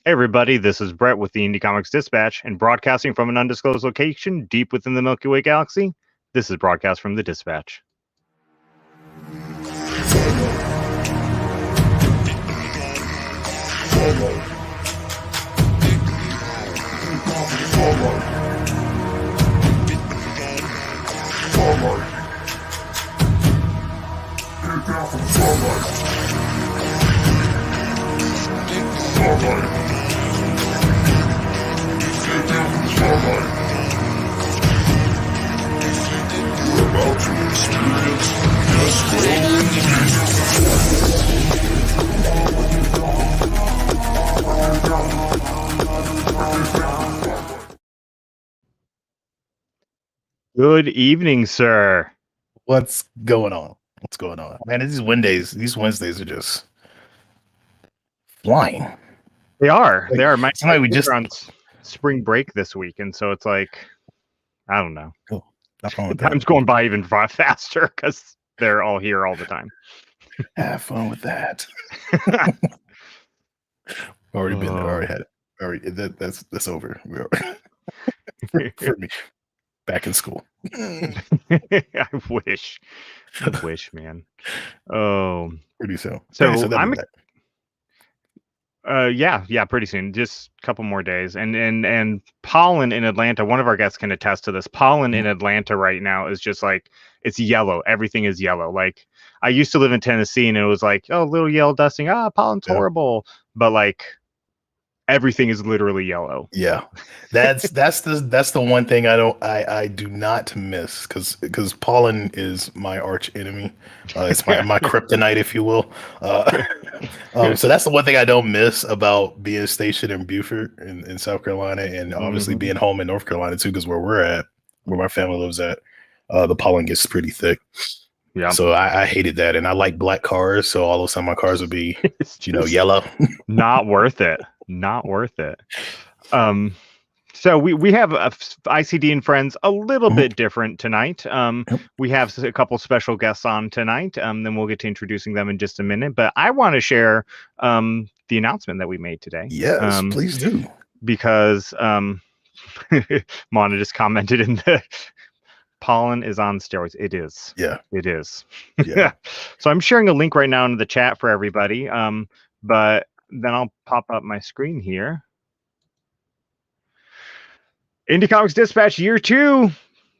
Hey everybody, this is Brett with the Indie Comics Dispatch, and broadcasting from an undisclosed location deep within the Milky Way galaxy, this is Broadcast from the Dispatch. Good evening, sir. What's going on? What's going on? Man, these Wednesdays are just flying. They are. Like, They are. My somebody we kids just are on spring break this week, and so it's like, I don't know. oh, not wrong with that. Time's going by even faster because they're all here all the time. Have fun with that. Already been there. Already had it. Already that's over. For me, back in school. I wish, man. Oh, Pretty soon. so they'll I'm be back. yeah, pretty soon. Just a couple more days. And pollen in Atlanta, one of our guests can attest to this. Pollen in Atlanta right now is just like it's yellow. Everything is yellow. Like I used to live in Tennessee and it was like, oh, little yellow dusting. Pollen's horrible. But like everything is literally yellow. Yeah, that's the one thing I do not miss because pollen is my arch enemy. It's my kryptonite, if you will. So that's the one thing I don't miss about being stationed in Beaufort in South Carolina, and obviously being home in North Carolina too, because where my family lives at, the pollen gets pretty thick. Yeah. So I hated that, and I like black cars, so all of a sudden my cars would be, yellow. Not worth it. Not worth it. So we have ICD and friends a little bit different tonight. We have a couple special guests on tonight. Then we'll get to introducing them in just a minute. But I want to share the announcement that we made today. Yes, please do. Because Mona just commented in the pollen is on steroids. It is. Yeah. It is. Yeah. So I'm sharing a link right now in the chat for everybody. But then I'll pop up my screen here. Indie Comics Dispatch Year 2.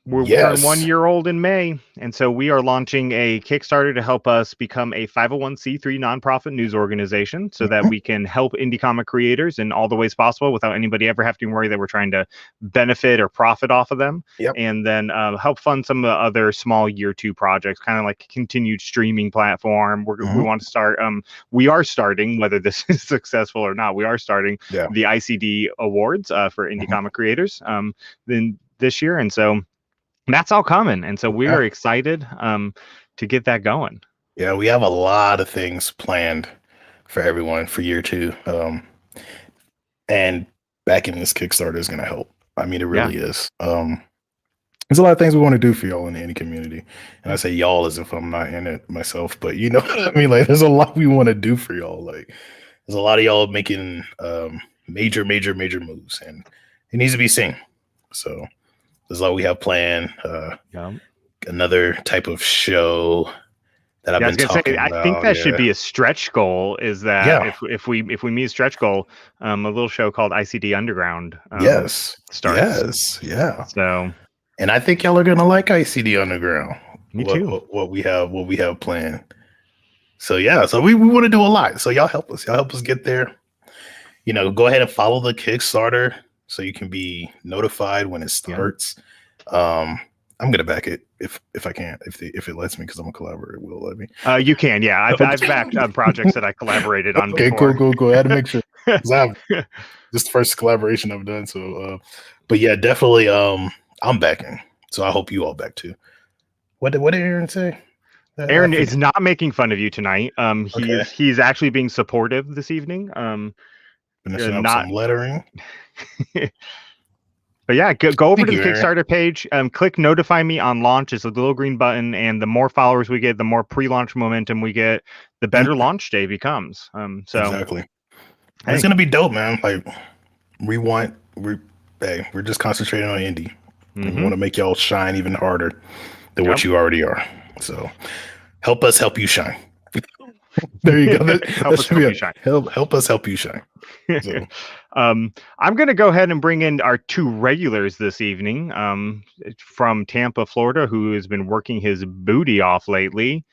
We're 1 year old in May. And so we are launching a Kickstarter to help us become a 501c3 nonprofit news organization so that we can help indie comic creators in all the ways possible without anybody ever having to worry that we're trying to benefit or profit off of them. Yep. And then help fund some of the other small Year 2 projects, kind of like a continued streaming platform. We want to start, we are starting, whether this is successful or not, we are starting the ICD awards for indie comic creators then this year. And so that's all coming. And so we are excited to get that going. Yeah, we have a lot of things planned for everyone for Year 2. And backing this Kickstarter is going to help. I mean, it really is. There's a lot of things we want to do for y'all in the indie community. And I say y'all as if I'm not in it myself, but you know what I mean? Like, there's a lot we want to do for y'all. Like, there's a lot of y'all making major moves, and it needs to be seen. So there's a lot we have planned. Another type of show that I've been talking about. I think that should be a stretch goal. Is that if we meet a stretch goal, a little show called ICD Underground. Starts. So, and I think y'all are gonna like ICD Underground. Me too. What we have planned. So so we want to do a lot. So y'all help us. Y'all help us get there. You know, go ahead and follow the Kickstarter so you can be notified when it starts. I'm gonna back it if I can, if it lets me, because I'm a collaborator. Will it let me? You can, yeah. I've backed projects that I collaborated on. Okay, before. cool. I had to make sure. This is the first collaboration I've done. So, but yeah, definitely. I'm backing. So I hope you all back too. What did Aaron say? Aaron is not making fun of you tonight. He's actually being supportive this evening. Finishing up some lettering. But yeah, go over to the Kickstarter page. Click notify me on launch. It's a little green button, and the more followers we get, the more pre-launch momentum we get, the better launch day becomes. So exactly. Hey. It's gonna be dope, man. Like we're just concentrating on indie. And we want to make y'all shine even harder than what you already are. So help us help you shine. There you go. Help us help you shine. Help us help you shine. So. I'm going to go ahead and bring in our two regulars this evening from Tampa, Florida, who has been working his booty off lately.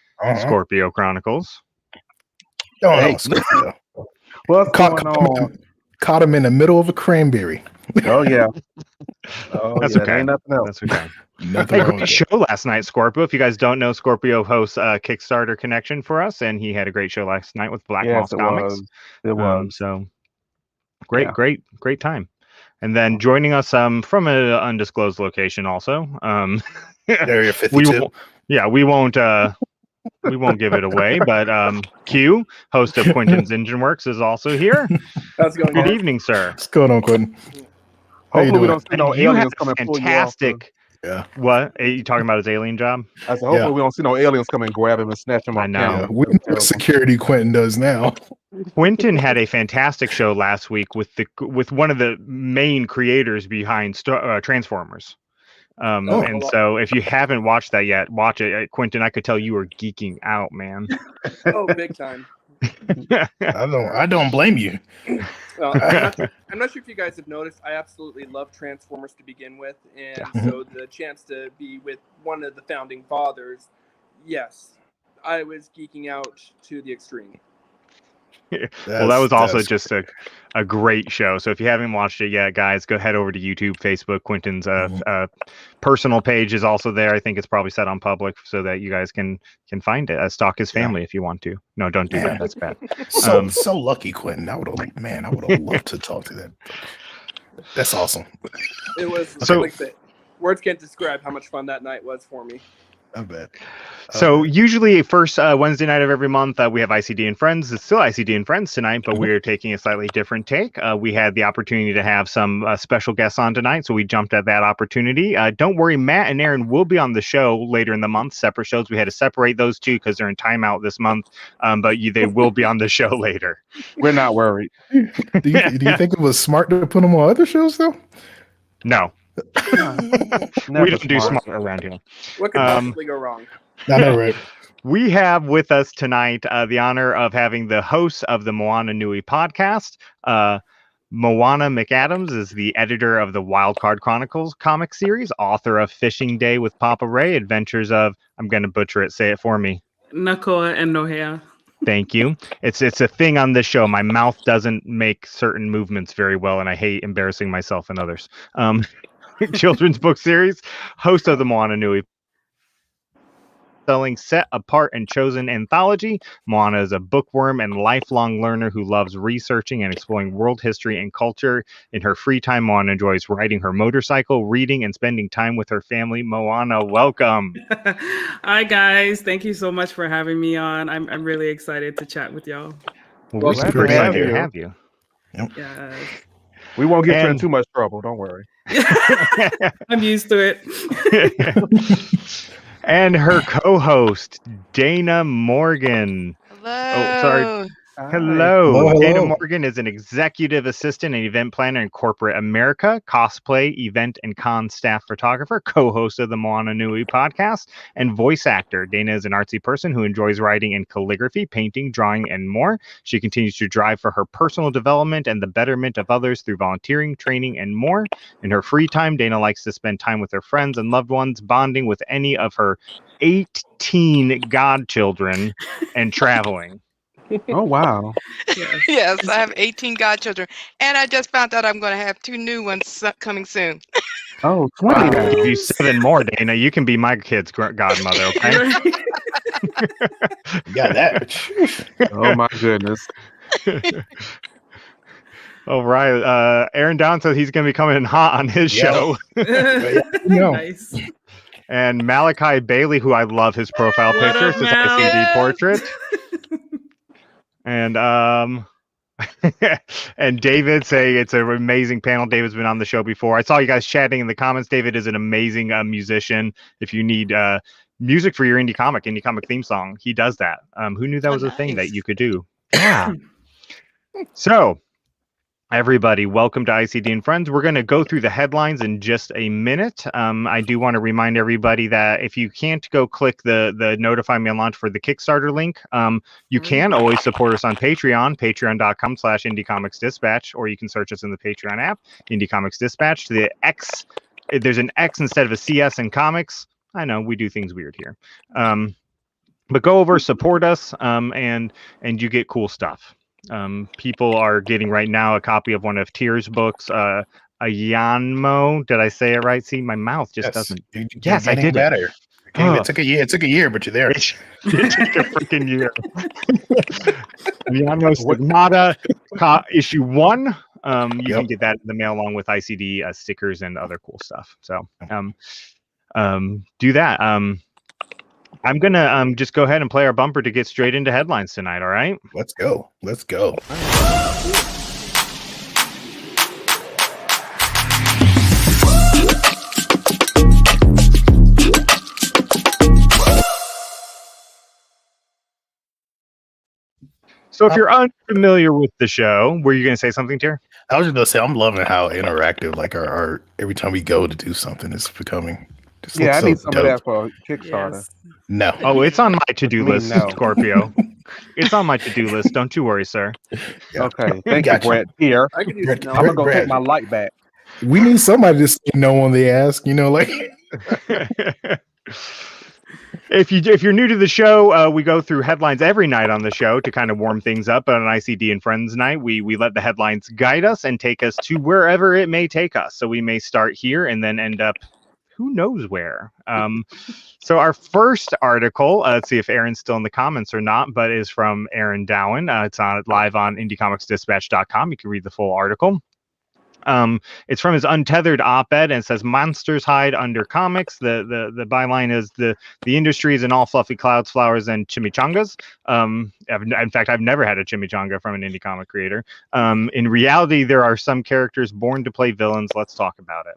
Scorpio Chronicles. Oh, no, Scorpio. What's going on? Caught him in the middle of a cranberry. Oh, yeah. Oh, That's yeah. okay. Ain't nothing else. That's okay. Nothing wrong great show last night, Scorpio. If you guys don't know, Scorpio hosts a Kickstarter connection for us, and he had a great show last night with Black Moss Comics. It was. So great time. And then joining us from an undisclosed location also. Area 52. We won't give it away, but Q, host of Quentin's Engine Works, is also here. How's it going? Good evening, sir. What's going on, Quentin? Hopefully we don't see no You aliens have come and pull you off. fantastic. Yeah. What? Are you talking about his alien job? I said, hopefully we don't see no aliens come and grab him and snatch him off. I know. Yeah, we know what security Quentin does now. Quentin had a fantastic show last week with one of the main creators behind Transformers. And so if you haven't watched that yet, watch it. Quentin, I could tell you were geeking out, man. Oh, big time. I don't blame you. Well, I'm not sure if you guys have noticed, I absolutely love Transformers to begin with, and so the chance to be with one of the founding fathers, yes, I was geeking out to the extreme. Well, that was also just a great show. So if you haven't watched it yet, guys, go head over to YouTube, Facebook. Quentin's personal page is also there. I think it's probably set on public so that you guys can find it. Stalk his family if you want to. No, don't do that. That's bad. So lucky, Quentin. I would have loved to talk to that. That's awesome. It was like that. Words can't describe how much fun that night was for me. I bet. So usually first Wednesday night of every month, we have ICD and Friends. It's still ICD and Friends tonight, but we're taking a slightly different take. We had the opportunity to have some special guests on tonight, so we jumped at that opportunity. Don't worry, Matt and Aaron will be on the show later in the month, separate shows. We had to separate those two because they're in timeout this month, but they will be on the show later. We're not worried. Do you think it was smart to put them on other shows, though? No. We don't do smart around here. What could possibly go wrong? I know, right? We have with us tonight the honor of having the host of the Moana Nui podcast. Moana McAdams is the editor of the Wildcard Chronicles comic series, author of Fishing Day with Papa Ray, Adventures of, I'm going to butcher it, say it for me. Nakoa and Nohea. Thank you. It's a thing on this show. My mouth doesn't make certain movements very well, and I hate embarrassing myself and others. Children's book series, host of the Moana Nui selling set apart and chosen anthology. Moana is a bookworm and lifelong learner who loves researching and exploring world history and culture. In her free time, Moana enjoys riding her motorcycle, reading, and spending time with her family. Moana, welcome. Hi guys, thank you so much for having me on. I'm really excited to chat with y'all. Well, we're super excited to have you. Yep. Yes. We won't get you in too much trouble. Don't worry. I'm used to it. And her co-host, Dana Morgan. Hello. Oh, sorry. Hello. Dana Morgan is an executive assistant and event planner in corporate America, cosplay, event, and con staff photographer, co-host of the Moana Nui podcast, and voice actor. Dana is an artsy person who enjoys writing and calligraphy, painting, drawing, and more. She continues to drive for her personal development and the betterment of others through volunteering, training, and more. In her free time, Dana likes to spend time with her friends and loved ones, bonding with any of her 18 godchildren and traveling. Oh, wow. Yes, I have 18 godchildren. And I just found out I'm going to have 2 new ones coming soon. Oh, 20. I'll give you 7 more, Dana. You can be my kid's godmother, okay? You got that. Oh, my goodness. All right. Aaron Down says he's going to be coming in hot on his show. Nice. And Malachi Bailey, who I love his profile picture, says ICD portrait. And and David say it's an amazing panel. David's been on the show before. I saw you guys chatting in the comments. David is an amazing musician. If you need music for your indie comic theme song, he does that. Who knew that was a thing that you could do? Yeah. So Everybody, welcome to ICD and Friends. We're going to go through the headlines in just a minute. I do want to remind everybody that if you can't go click the Notify Me on Launch for the Kickstarter link, you can always support us on Patreon, patreon.com/Indie Comics Dispatch, or you can search us in the Patreon app, Indie Comics Dispatch. There's an X instead of a CS in comics. I know we do things weird here. But go over, support us, and you get cool stuff. People are getting right now a copy of one of Tier's books, a Yanmo. Did I say it right? See, my mouth just doesn't. Yes, I did better. It took a year. It took a year, but you're there. It took a freaking year. Yanmo Stigmata, issue 1. You can get that in the mail along with ICD stickers and other cool stuff. So, do that. I'm gonna just go ahead and play our bumper to get straight into headlines tonight. All right, let's go. Let's go. So if you're unfamiliar with the show, were you going to say something, Tier? I was just going to say I'm loving how interactive, like our every time we go to do something, it's becoming. I need some of that for Kickstarter. Yes. No. Oh, it's on my to-do list, Scorpio. It's on my to-do list. Don't you worry, sir. Yeah. Okay. Thank you, Brett. Here. I can use I'm going to go take my light back. We need somebody to say no when they ask, like. If you're new to the show, we go through headlines every night on the show to kind of warm things up. On an ICD and Friends night, we let the headlines guide us and take us to wherever it may take us. So we may start here and then end up who knows where. So our first article, let's see if Aaron's still in the comments or not, but is from Aaron Dowen. It's live on indiecomicsdispatch.com. You can read the full article. It's from his Untethered op-ed, and it says monsters hide under comics. The byline is the industry is in all fluffy clouds, flowers, and chimichangas. In fact, I've never had a chimichanga from an indie comic creator. In reality, there are some characters born to play villains. Let's talk about it.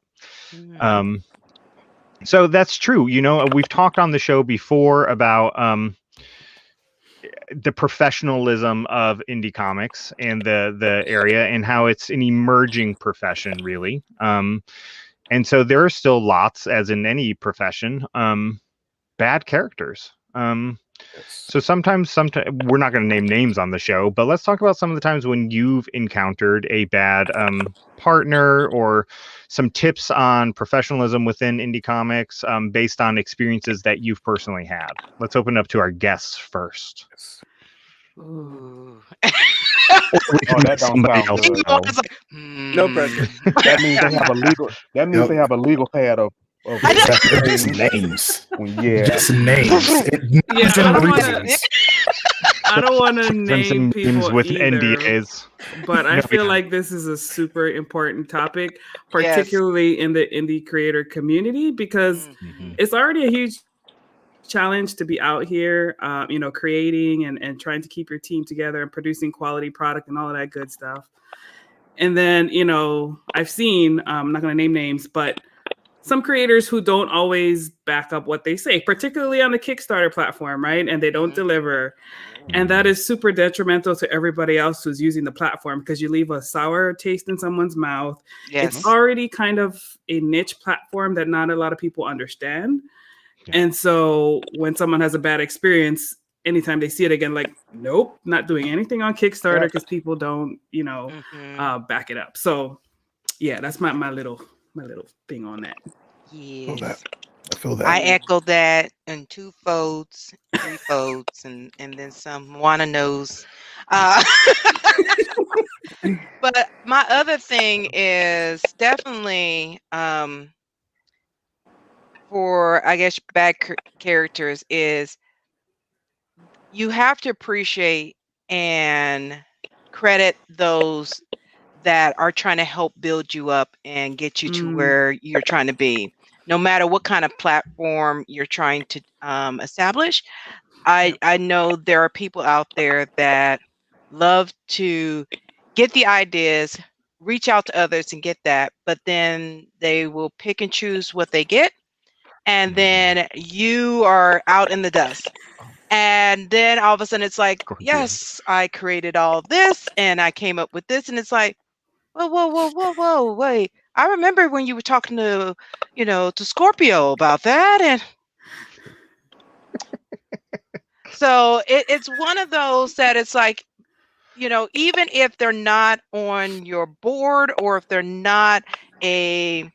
So that's true. We've talked on the show before about the professionalism of indie comics and the area and how it's an emerging profession, really. And so there are still lots, as in any profession, bad characters. So sometimes we're not going to name names on the show, but let's talk about some of the times when you've encountered a bad partner, or some tips on professionalism within indie comics based on experiences that you've personally had. Let's open up to our guests first. Ooh. That don't sound good. No pressure. That means they have a legal. That means they have a legal pad of Just names. Yeah. Just names. I don't want to name people with either, NDAs, but I feel like this is a super important topic, particularly in the indie creator community, because it's already a huge challenge to be out here, creating and trying to keep your team together and producing quality product and all of that good stuff. And then, I've seen, I'm not going to name names, but some creators who don't always back up what they say, particularly on the Kickstarter platform, right? And they don't deliver. And that is super detrimental to everybody else who's using the platform, because you leave a sour taste in someone's mouth. Yes. It's already kind of a niche platform that not a lot of people understand. Yeah. And so when someone has a bad experience, anytime they see it again, like, nope, not doing anything on Kickstarter because people don't, back it up. So yeah, that's my little thing on that. Yes. I feel that. I echo that in 2 folds, 3 folds, and then some. Juana knows. But my other thing is definitely for, I guess, bad characters is you have to appreciate and credit those that are trying to help build you up and get you to where you're trying to be. No matter what kind of platform you're trying to establish, I know there are people out there that love to get the ideas, reach out to others and get that, but then they will pick and choose what they get. And then you are out in the dust. And then all of a sudden it's like, yes, I created all this and I came up with this. And it's like, whoa, wait. I remember when you were talking to, to Scorpio about that. And so it's one of those that it's like, even if they're not on your board or if they're not any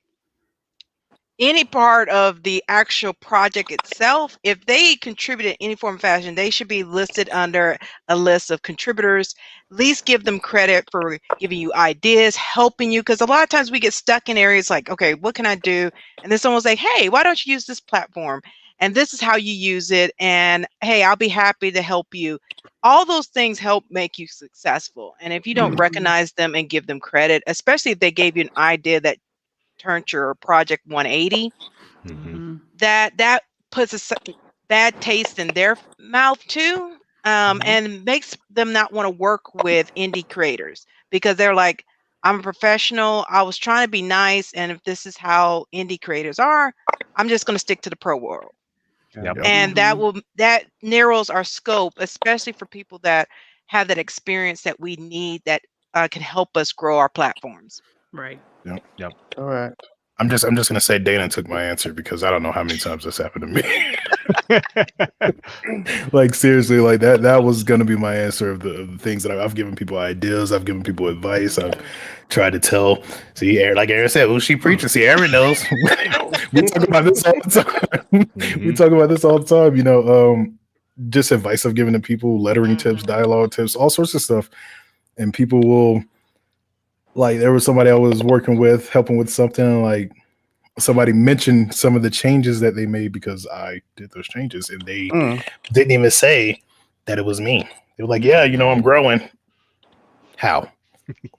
part of the actual project itself, if they contribute in any form or fashion, they should be listed under a list of contributors. At least give them credit for giving you ideas, helping you, because a lot of times we get stuck in areas like, okay, what can I do? And then someone's like, hey, why don't you use this platform? And this is how you use it. And hey, I'll be happy to help you. All those things help make you successful. And if you don't recognize them and give them credit, especially if they gave you an idea that turned your project 180, that puts a bad taste in their mouth too, and makes them not want to work with indie creators, because they're like, I'm a professional, I was trying to be nice, and if this is how indie creators are, I'm just going to stick to the pro world. And that narrows our scope, especially for people that have that experience that we need, that can help us grow our platforms. Right. Yep. All right. I'm just gonna say Dana took my answer, because I don't know how many times this happened to me. Like seriously, like that was gonna be my answer of the things that I've given people ideas, I've given people advice, I've tried to tell. See, like Aaron said, well, she preaches. See, Aaron knows. We talk about this all the time. We talk about this all the time. Just advice I've given to people, lettering tips, dialogue tips, all sorts of stuff, and people will. Like there was somebody I was working with, helping with something, like somebody mentioned some of the changes that they made because I did those changes, and they didn't even say that it was me. They were like, yeah, I'm growing. How?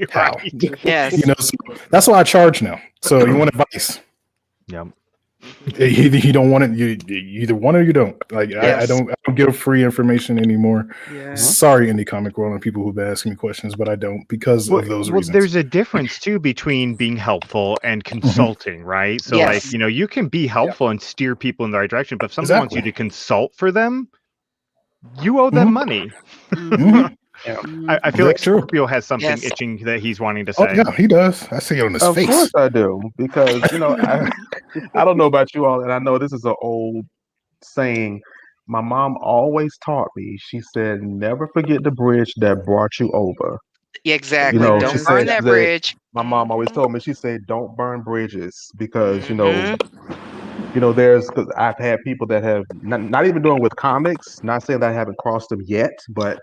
How? Yes. So that's why I charge now. So you want advice? Yep. Either you don't want it, you either want it or you don't. Like I don't give free information anymore. Yeah. Sorry, indie comic world and people who've been asking me questions, but I don't, because of those reasons. There's a difference too between being helpful and consulting, right? So like, you can be helpful and steer people in the right direction, but if someone wants you to consult for them, you owe them money. I feel like Scorpio has something itching that he's wanting to say. Oh yeah, he does. I see it on his face. Of course I do, because I don't know about you all, and I know this is an old saying. My mom always taught me. She said, "Never forget the bridge that brought you over." Exactly. Don't burn that bridge. My mom always told me. She said, "Don't burn bridges," because there's, because I've had people that have not even doing with comics. Not saying that I haven't crossed them yet, but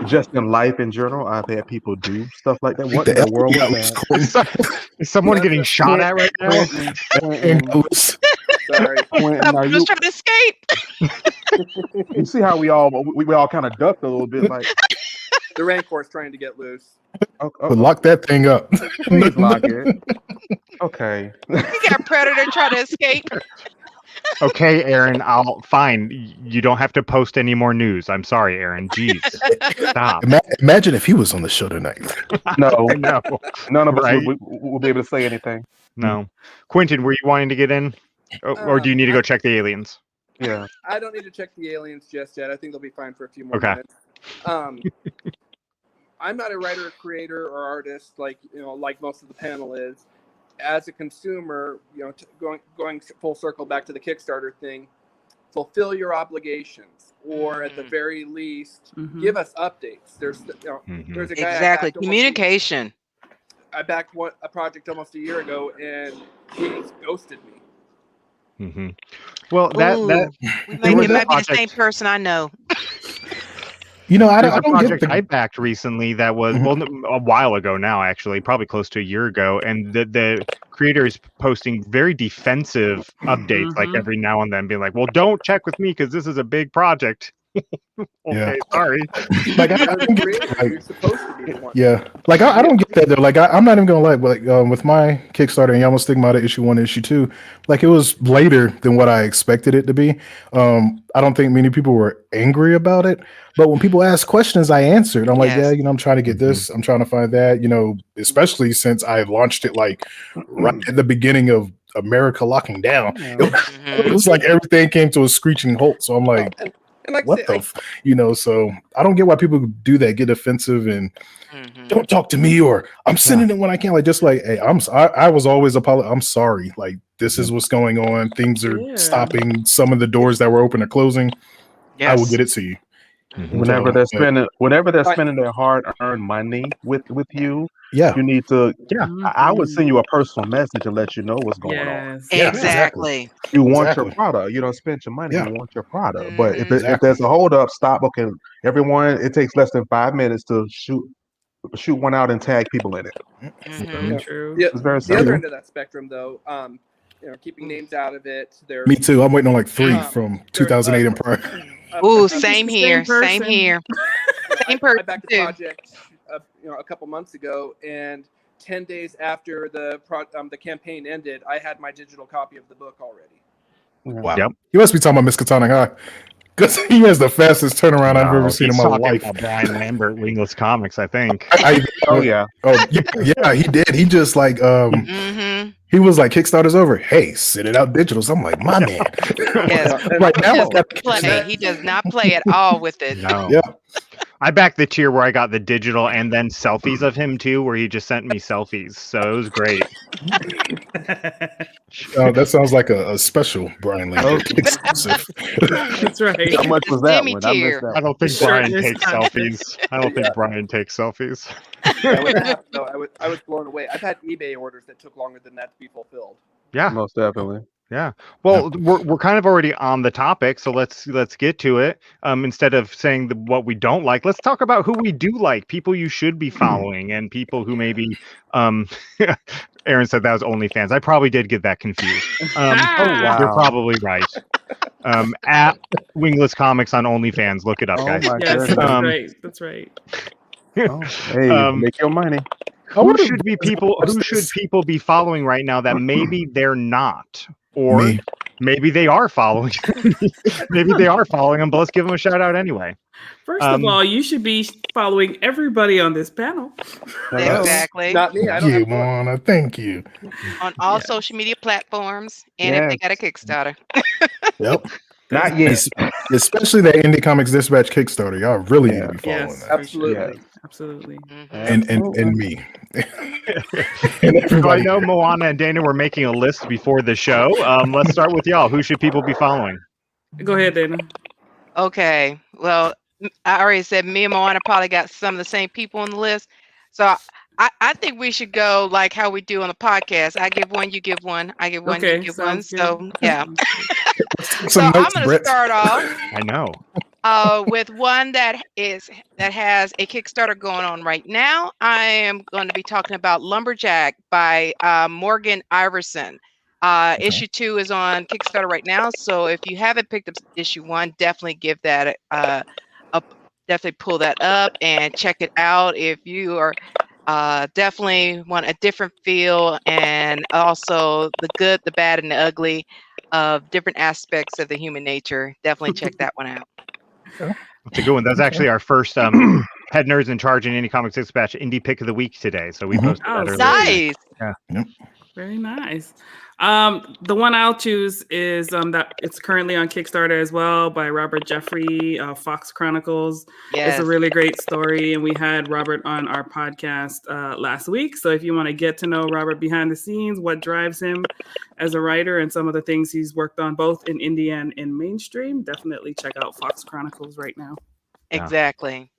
just in life in general, I've had people do stuff like that. What in the world was that? Is someone getting shot at right now? Sorry, I'm just trying to escape. You see how we all kind of ducked a little bit, like the Rancor's trying to get loose. But lock that thing up. Please lock it. Okay. You got a predator trying to escape. Okay, Aaron, fine. You don't have to post any more news. I'm sorry, Aaron. Jeez. Stop. Imagine if he was on the show tonight. No. No. None of us will be able to say anything. No. Quentin, were you wanting to get in? Or do you need to go check the aliens? Yeah. I don't need to check the aliens just yet. I think they'll be fine for a few more minutes. I'm not a writer, creator, or artist like most of the panel is. As a consumer, going full circle back to the Kickstarter thing, fulfill your obligations, or at the very least, give us updates. There's a guy communication. I backed a project almost a year ago, and he's ghosted me. Well, that it might be the same person I know. I don't project get I backed recently that was a while ago now, actually, probably close to a year ago, and the creator is posting very defensive updates, like every now and then, being like, "Well, don't check with me because this is a big project." Okay, sorry. Like I don't get that though. Like I'm not even gonna lie, but with my Kickstarter and Yama Stigmata issue 1, issue 2, like it was later than what I expected it to be. I don't think many people were angry about it, but when people asked questions, I answered. I'm like, I'm trying to get this, I'm trying to find that, especially since I launched it like right at the beginning of America locking down. It was like everything came to a screeching halt. So I'm like, And like what so I don't get why people do that, get offensive and don't talk to me, or I'm sending it when I can. Like, just like, hey, I was always I'm sorry. Like, this is what's going on. Things are stopping. Some of the doors that were open are closing. Yes. I will get it to you. Whenever they're spending their hard-earned money with you, you need to. I would send you a personal message and let you know what's going on. Exactly. You want your product. You don't spend your money. You want your product. But if there's a hold up, stop. Okay, everyone. It takes less than 5 minutes to shoot one out and tag people in it. True. It's very the other end of that spectrum, though, keeping names out of it. Me too. I'm waiting on like 3 from 2008 and prior. Ooh, same here. Same here. Same person. I backed the project, a couple months ago, and 10 days after the campaign ended, I had my digital copy of the book already. Wow. Yep. You must be talking about Miskatonic High. Because he has the fastest turnaround I've ever seen in my life. Brian Lambert, Wingless Comics, I think. Yeah, he did. He just like he was like, Kickstarter's over. Hey, send it out digital. So I'm like, my man. Right now, he does not play at all with it. No. Yeah. I backed the tier where I got the digital and then selfies of him too, where he just sent me selfies. So it was great. That sounds like a special Brian Lambert exclusive. That's right. How much was that one? I don't think Brian takes selfies. I don't think Brian takes selfies. I was blown away. I've had eBay orders that took longer than that to be fulfilled. Yeah, most definitely. Yeah. Well, we're kind of already on the topic, so let's get to it. Instead of saying what we don't like, let's talk about who we do like, people you should be following, and people who maybe. Aaron said that was OnlyFans. I probably did get that confused. Wow. You're probably right. At Wingless Comics on OnlyFans, look it up, guys. Yes, that's right. Hey, make your money. Who should people be following right now that maybe they're not, or maybe they are following? Maybe they are following them, but let's give them a shout out anyway. First of all, you should be following everybody on this panel. Exactly. Not me. Thank you. On all social media platforms, and if they got a Kickstarter. Yep. Not yet. Especially the Indie Comics Dispatch Kickstarter. Y'all really need to be following that. Absolutely. Absolutely. And me. So I know Moana and Dana were making a list before the show. Let's start with y'all. Who should people be following? Go ahead, Dana. Okay. Well, I already said me and Moana probably got some of the same people on the list. So I think we should go like how we do on the podcast. I give one, you give one. I give one, you give one. So yeah. So I'm going to start off. I know. With one that has a Kickstarter going on right now. I am going to be talking about Lumberjack by Morgan Iverson. Issue 2 is on Kickstarter right now, so if you haven't picked up issue 1, definitely give that definitely pull that up and check it out. If you are definitely want a different feel and also the good, the bad, and the ugly of different aspects of the human nature, definitely check that one out. That's a good one. That's actually our first Head Nerds in Charge in Indie Comics Dispatch Indie Pick of the Week today. So we posted that earlier. Nice. Yeah. Yep. Very nice. The one I'll choose is that it's currently on Kickstarter as well by Robert Jeffrey, Fox Chronicles. Yes. It's a really great story, and we had Robert on our podcast last week. So if you want to get to know Robert behind the scenes, what drives him as a writer, and some of the things he's worked on both in indie and in mainstream, definitely check out Fox Chronicles right now. Exactly.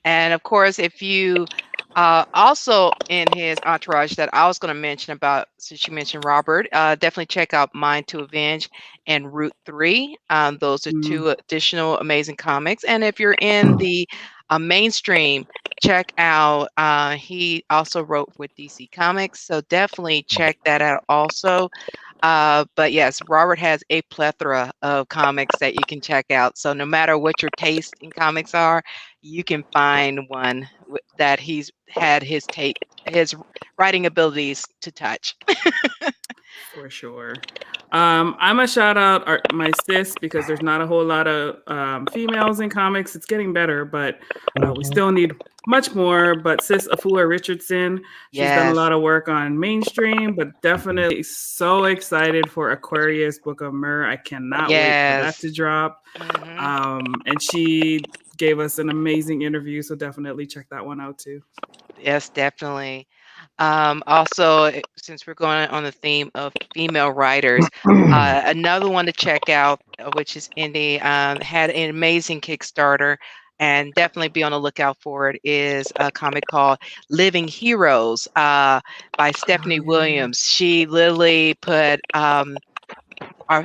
And of course, if you also in his entourage that I was going to mention about, since you mentioned Robert, definitely check out Mind to Avenge and Route 3. Those are 2 additional amazing comics. And if you're in the mainstream, check out, he also wrote with DC Comics. So definitely check that out also. But yes, Robert has a plethora of comics that you can check out. So no matter what your taste in comics are, you can find one that he's had his writing abilities to touch. For sure. I'm gonna shout out my sis because there's not a whole lot of females in comics. It's getting better, but we still need much more. But sis Afua Richardson, she's done a lot of work on mainstream, but definitely so excited for Aquarius Book of Myr. I cannot wait for that to drop. And she gave us an amazing interview, so definitely check that one out too. Yes, definitely. Also, since we're going on the theme of female writers, another one to check out, which is indie, had an amazing Kickstarter, and definitely be on the lookout for it, is a comic called Living Heroes by Stephanie Williams. She literally put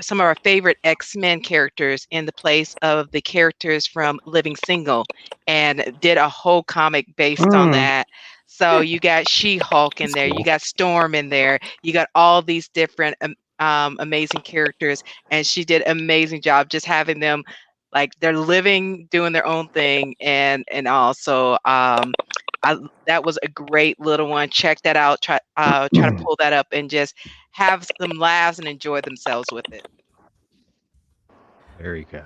some of our favorite X-Men characters in the place of the characters from Living Single, and did a whole comic based on that. So you got She-Hulk in there, you got Storm in there, you got all these different amazing characters, and she did an amazing job just having them like they're living, doing their own thing, and also that was a great little one. Check that out. Try to pull that up and just have some laughs and enjoy themselves with it. Very good.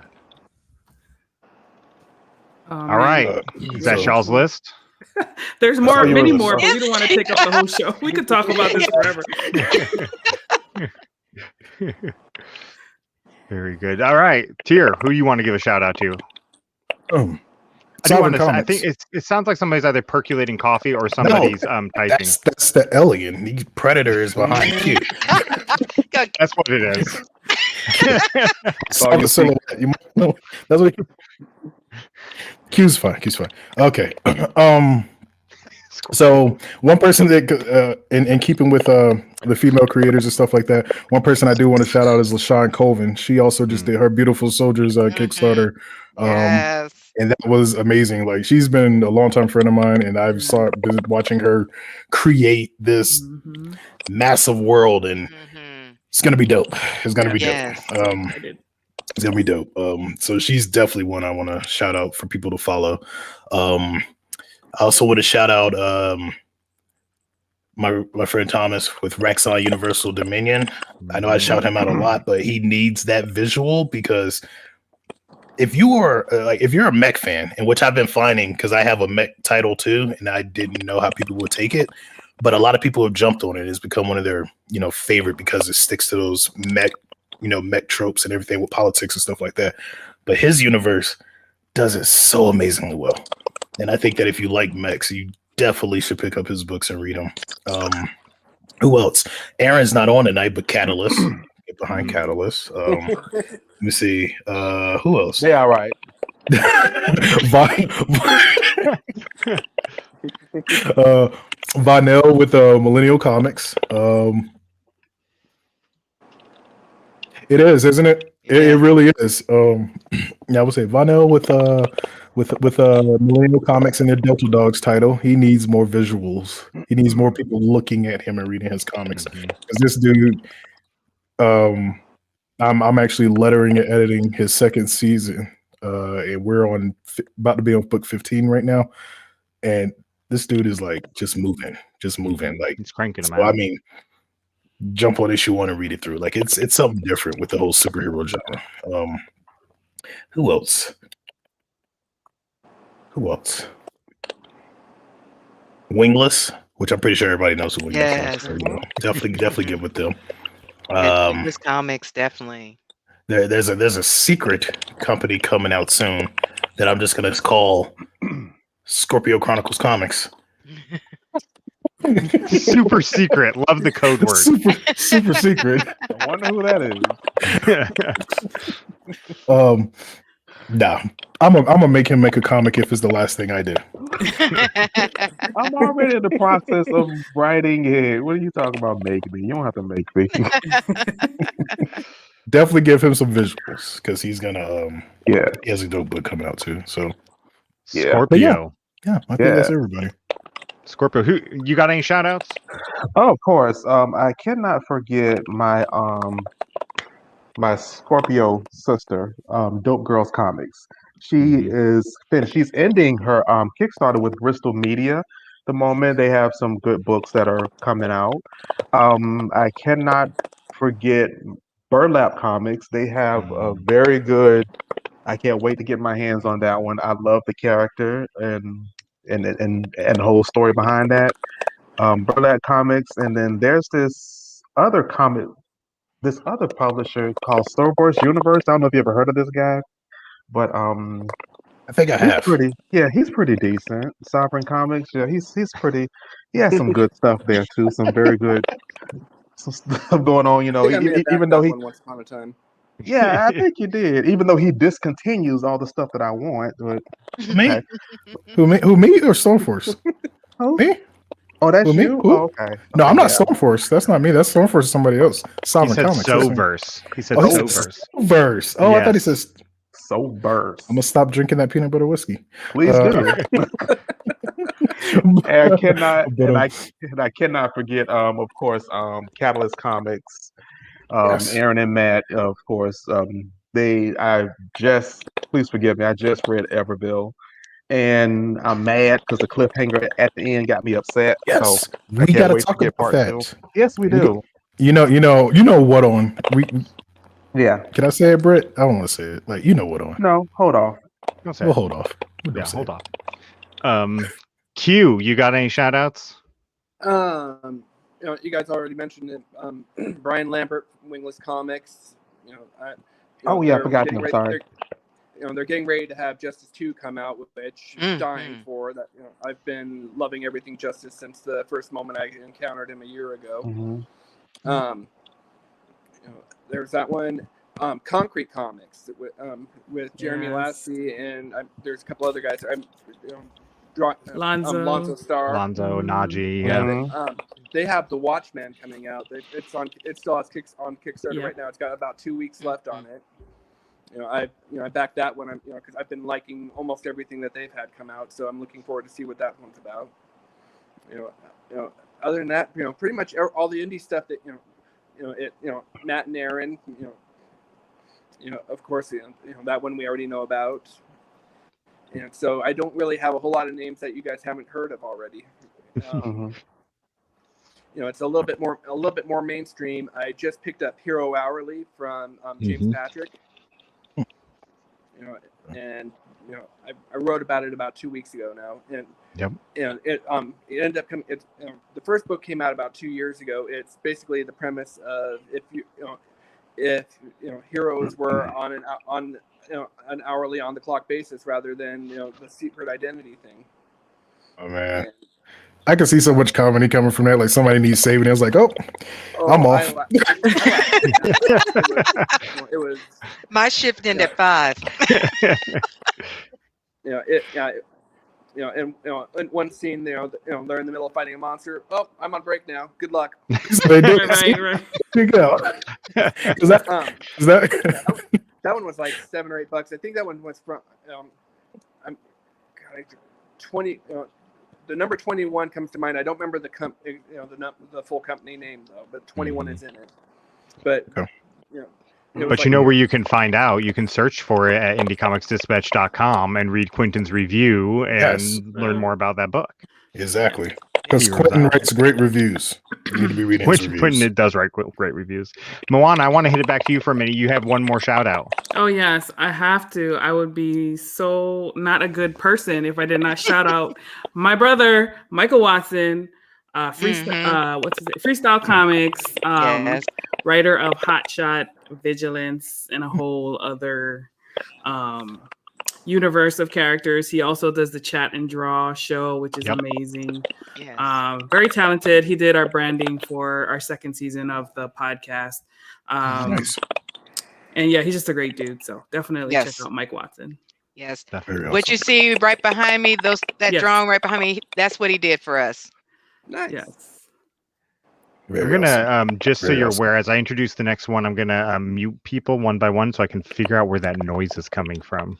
All right. Is that y'all's list? There's many more, but we don't want to take up the whole show. We could talk about this forever. Very good. All right. Tier, who you want to give a shout out to? I think it sounds like somebody's either percolating coffee or somebody's typing. That's the alien. The predator is behind Q. That's what it is. That's what Q's fine. Okay. So one person that in keeping with the female creators and stuff like that, one person I do want to shout out is LaShawn Colvin. She also just did her Beautiful Soldiers Kickstarter. And that was amazing. Like, she's been a long time friend of mine, and I've been watching her create this massive world, and it's gonna be dope. It's gonna be dope. It's gonna be dope. So she's definitely one I want to shout out for people to follow. I also want to shout out my friend Thomas with Rexon Universal Dominion. I know I shout him out a lot, but he needs that visual, because if you are if you're a mech fan, and which I've been finding, because I have a mech title too, and I didn't know how people would take it, but a lot of people have jumped on it. It's become one of their favorite, because it sticks to those mech tropes and everything with politics and stuff like that. But his universe does it so amazingly well, and I think that if you like mechs, you definitely should pick up his books and read them. Who else? Aaron's not on tonight, but Catalyst. Get behind Catalyst. Let me see. Who else? They all right. Vonell with Millennial Comics. It is, isn't it? It really is. I would say Vonell with Millennial Comics and their Delta Dogs title. He needs more visuals. He needs more people looking at him and reading his comics. Because this dude, I'm actually lettering and editing his second season, and we're about to be on book 15 right now. And this dude is like just moving. Like, he's cranking them out. I mean, jump on issue 1 and read it through. Like, it's something different with the whole superhero genre. Who else? Wingless, which I'm pretty sure everybody knows who Wingless is. So, definitely get with them. This comics, definitely. There's a secret company coming out soon that I'm just gonna call Scorpio Chronicles Comics. Super secret. Love the code word. Super secret. I wonder who that is. Nah, I'm gonna make him make a comic if it's the last thing I do. I'm already in the process of writing it. What are you talking about? Make me? You don't have to make me. Definitely give him some visuals, because he's gonna he has a dope book coming out too. So Scorpio. I think that's everybody. Scorpio, who you got any shout outs? Oh, of course. I cannot forget my my Scorpio sister, Dope Girls Comics. She is finished. She's ending her Kickstarter with Bristol Media. The moment they have some good books that are coming out. I cannot forget Burlap Comics. They have a very good. I can't wait to get my hands on that one. I love the character and the whole story behind that. Burlap Comics, and then there's this other publisher called Star Wars Universe. I don't know if you ever heard of this guy, but I think I have. He's pretty decent. Sovereign Comics, yeah, he's pretty. He has some good stuff there too. Some very good some stuff going on. You know, even though he once upon a time. Yeah, I think you did. Even though he discontinues all the stuff that I want, but me, who me or Stoneforce? Me? Oh, that's me? you. Who? Oh, okay. No, I'm not Stoneforce. That's not me. That's Stoneforce. Is somebody else. Sovereign Comics. Soverse. He said Soverse. Soverse. Oh, yes. I thought he says Soverse. I'm gonna stop drinking that peanut butter whiskey. Please do. And I cannot forget, of course, Catalyst Comics. Yes. Aaron and Matt, of course. Please forgive me. I just read Everville, and I'm mad because the cliffhanger at the end got me upset. Yes, so we gotta talk about that. 2. Yes, we do. You know what on we. Yeah. Can I say it, Britt? I don't want to say it. Like, you know what on. No, hold off. We'll hold off. Hold off. Q, you got any shout outs? You guys already mentioned it. Brian Lambert, Wingless Comics. I forgot him. Sorry. They're getting ready to have Justice 2 come out, which I'm dying for. That I've been loving everything Justice since the first moment I encountered him a year ago. There's that one. Concrete Comics with Jeremy Lassie, and there's a couple other guys. Lonzo Star, Lonzo Najee. They have The Watchman coming out. It still has on Kickstarter right now. It's got about 2 weeks left on it. I backed that one. Because I've been liking almost everything that they've had come out. So I'm looking forward to see what that one's about. Other than that, pretty much all the indie stuff that Matt and Aaron, of course, that one we already know about. And so I don't really have a whole lot of names that you guys haven't heard of already. It's a little bit more mainstream. I just picked up Hero Hourly from James Patrick. I wrote about it about 2 weeks ago now, and it ended up coming. The first book came out about 2 years ago. It's basically the premise of if heroes were on an hourly on the clock basis rather than the secret identity thing. Oh man, I can see so much comedy coming from that. Like somebody needs saving. I was like, I'm off. It was my shift ended at 5. In one scene, they're in the middle of fighting a monster. Oh, I'm on break now. Good luck. They do. Right. You go. Is that? That one was like $7 or $8. I think that one was from 20. The number 21 comes to mind. I don't remember the full company name though, but 21 is in it. But but where you can find out, you can search for it at indiecomicsdispatch.com and read Quentin's review and learn more about that book. Exactly. Because Quentin writes great reviews. You need to be reading his reviews. Quentin does write great reviews. Moana, I want to hit it back to you for a minute. You have one more shout out. Oh, yes, I have to. I would be so not a good person if I did not shout out my brother, Michael Watson, Freestyle Comics, writer of Hot Shot, Vigilance, and a whole other universe of characters. He also does the Chat and Draw show, which is amazing. Yes. Very talented. He did our branding for our second season of the podcast. Nice. And he's just a great dude. So definitely check out Mike Watson. Yes. Awesome. What you see right behind me, that drawing right behind me, that's what he did for us. Nice. Yes. We're gonna just so you're aware, as I introduce the next one, I'm gonna mute people one by one so I can figure out where that noise is coming from.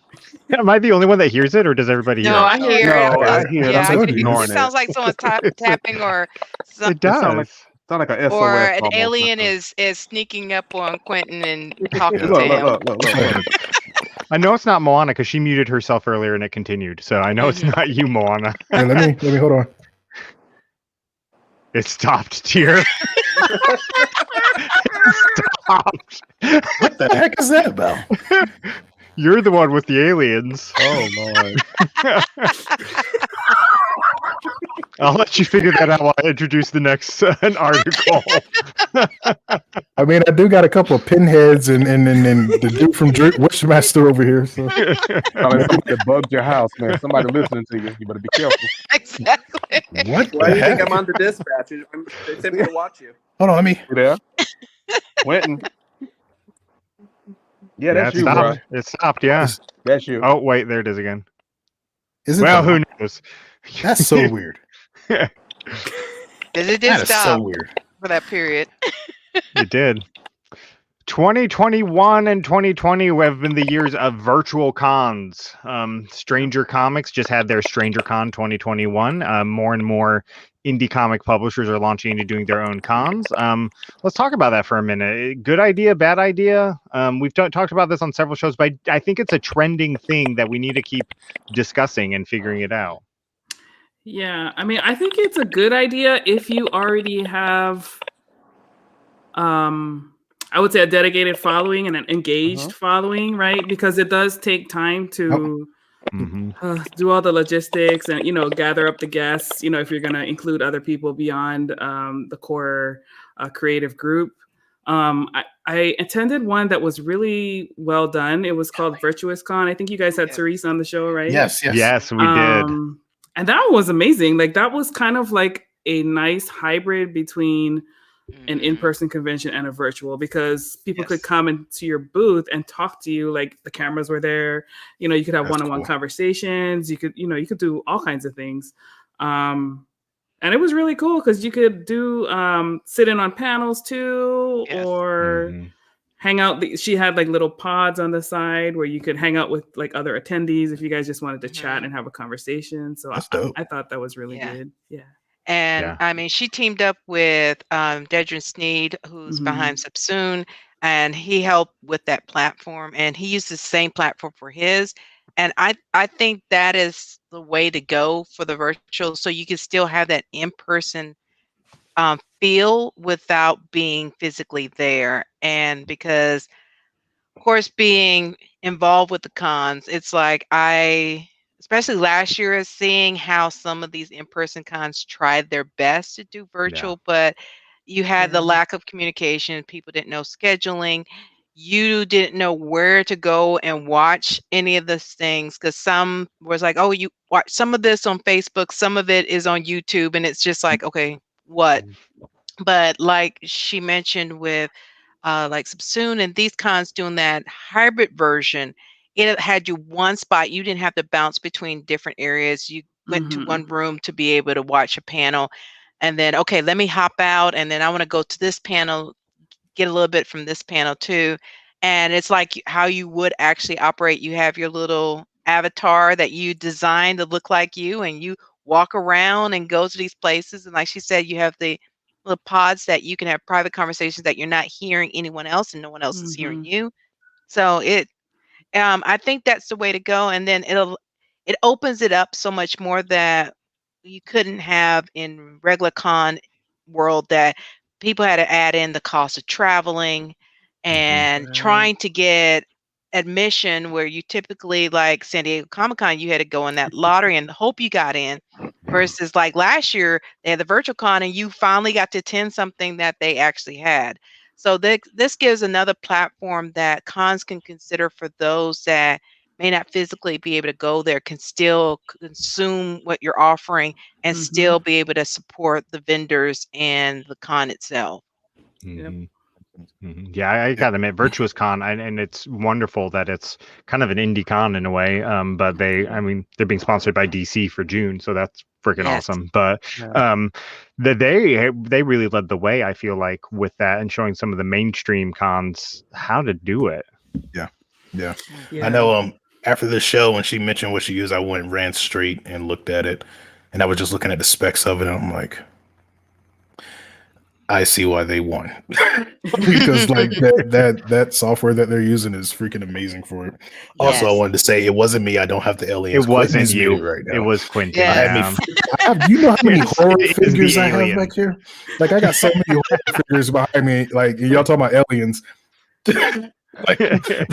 Am I the only one that hears it, or does everybody hear it? I hear it. I hear it. It sounds like someone's tapping or something. It does. Sound like an SOS. Or an alien is sneaking up on Quentin and talking to him. Look. I know it's not Moana because she muted herself earlier and it continued. So I know it's not you, Moana. Hey, let me hold on. It stopped, dear. What the heck is that about? You're the one with the aliens. Oh Lord. I'll let you figure that out while I introduce the next article. I mean, I do got a couple of pinheads and the dude from Wishmaster over here. So. Somebody bugged your house, man. Somebody listening to you. You better be careful. Exactly. What? Why do you heck? think I'm on the dispatch? They sent me to watch you. Hold on, let me. You there? Winton. Yeah, that's you, bro. It stopped, yeah. That's you. Oh, wait, there it is again. Is it well, who knows? That's so weird. It did That is stop so weird. for that period. It did. 2021 and 2020 have been the years of virtual cons. Stranger Comics just had their Stranger Con 2021. More and more indie comic publishers are launching into doing their own cons. Let's talk about that for a minute. Good idea, bad idea? We've talked about this on several shows, but I think it's a trending thing that we need to keep discussing and figuring it out. Yeah, I mean, I think it's a good idea if you already have, I would say, a dedicated following and an engaged following, right? Because it does take time to do all the logistics and, gather up the guests, if you're going to include other people beyond the core creative group. I attended one that was really well done. It was called Virtuous Con. I think you guys had Therese on the show, right? Yes, we did. And that was amazing. Like, that was kind of like a nice hybrid between an in-person convention and a virtual, because people could come into your booth and talk to you. Like, the cameras were there, you could have one-on-one conversations. You could do all kinds of things. And it was really cool because you could do sit in on panels too, or hang out. She had like little pods on the side where you could hang out with like other attendees if you guys just wanted to chat and have a conversation. So I thought that was really good. Yeah. And I mean, she teamed up with Dedrin Sneed, who's behind Subsoon, and he helped with that platform. And he used the same platform for his. And I think that is the way to go for the virtual, so you can still have that in-person feel without being physically there. And because, of course, being involved with the cons, it's like especially last year, seeing how some of these in-person cons tried their best to do virtual, but you had the lack of communication. People didn't know scheduling. You didn't know where to go and watch any of these things, because some was like, oh, you watch some of this on Facebook, some of it is on YouTube, and it's just like, okay, what? But like she mentioned with like Subsoon and these cons doing that hybrid version, it had you one spot. You didn't have to bounce between different areas. You went to one room to be able to watch a panel, and then, okay, let me hop out, and then I want to go to this panel, get a little bit from this panel too. And it's like how you would actually operate. You have your little avatar that you designed to look like you, and you walk around and go to these places. And like she said, you have the little pods that you can have private conversations that you're not hearing anyone else and no one else is hearing you. So I think that's the way to go. And then it opens it up so much more that you couldn't have in regular con world, that people had to add in the cost of traveling and trying to get admission, where you typically, like San Diego Comic-Con, you had to go in that lottery and hope you got in, versus like last year they had the virtual con and you finally got to attend something that they actually had. So this gives another platform that cons can consider for those that may not physically be able to go there, can still consume what you're offering and still be able to support the vendors and the con itself. Yeah, I gotta admit, Virtuous Con, and it's wonderful that it's kind of an indie con in a way. But they're being sponsored by DC for June, so that's freaking awesome. But they really led the way, I feel like, with that, and showing some of the mainstream cons how to do it. Yeah. I know. After the show, when she mentioned what she used, I went and ran straight and looked at it, and I was just looking at the specs of it, and I'm like, I see why they won. Because like that software that they're using is freaking amazing for it. Also, I wanted to say it wasn't me. I don't have the aliens. It wasn't you right now. It was Quentin. You know how many horror figures I have back here? Like, I got so many horror figures behind me. Like, y'all talking about aliens. like,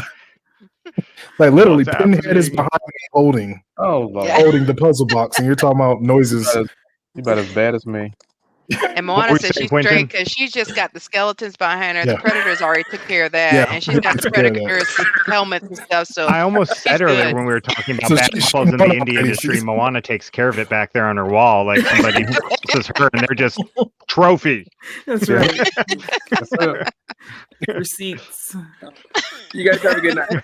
like literally, Pinhead is behind me holding the puzzle box, and you're talking about noises. You about as bad as me. And Moana says she's straight because she's just got the skeletons behind her. Yeah. The Predators already took care of that, and she's got the Predators helmets and stuff. So I almost said earlier when we were talking about basketballs in the indie industry, Moana takes care of it back there on her wall, like somebody is her, and they're just trophy. That's right. Receipts. You guys have a good night.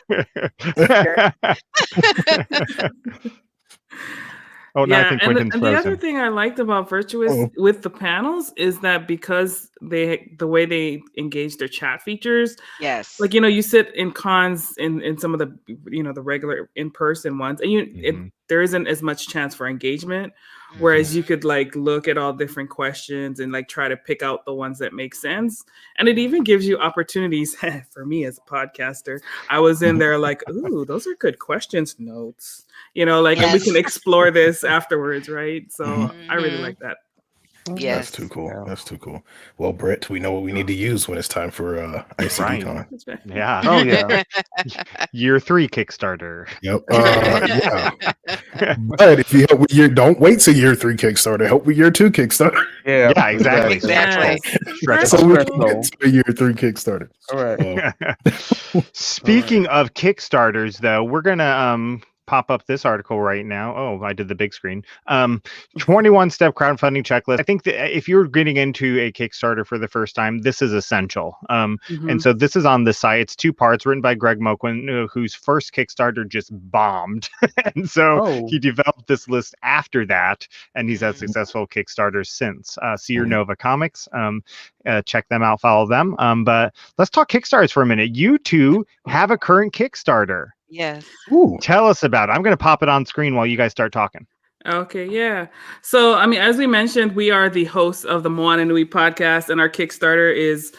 Oh, no, I think and Quentin's frozen. the other thing I liked about Virtuous with the panels is that because the way they engage their chat features, yes, like you sit in cons in some of the the regular in-person ones, and there isn't as much chance for engagement. Whereas you could like look at all different questions and like try to pick out the ones that make sense. And it even gives you opportunities. For me as a podcaster, I was in there like, ooh, those are good questions, notes, like, and we can explore this afterwards. Right. So I really like that. Yes. That's too cool. Yeah. That's too cool. Well, Brett, we know what we need to use when it's time for ICD Con. Yeah. Oh yeah. Year 3 Kickstarter. Yep. Yeah. But if you help with don't wait till year 3 Kickstarter. Help with year 2 Kickstarter. Yeah, exactly. So we can get to year 3 Kickstarter. All right. Speaking of Kickstarters, though, we're gonna pop up this article right now. Oh, I did the big screen. 21-step crowdfunding checklist. I think that if you're getting into a Kickstarter for the first time, this is essential. And so this is on the site. It's 2 parts, written by Greg Moquin, whose first Kickstarter just bombed. And so he developed this list after that, and he's had successful Kickstarters since. Seer Nova Comics. Check them out, follow them. But let's talk Kickstarters for a minute. You two have a current Kickstarter. Yes. Ooh. Tell us about it. I'm going to pop it on screen while you guys start talking. Okay, yeah. So, I mean, as we mentioned, we are the hosts of the Moana Nui podcast, and our Kickstarter is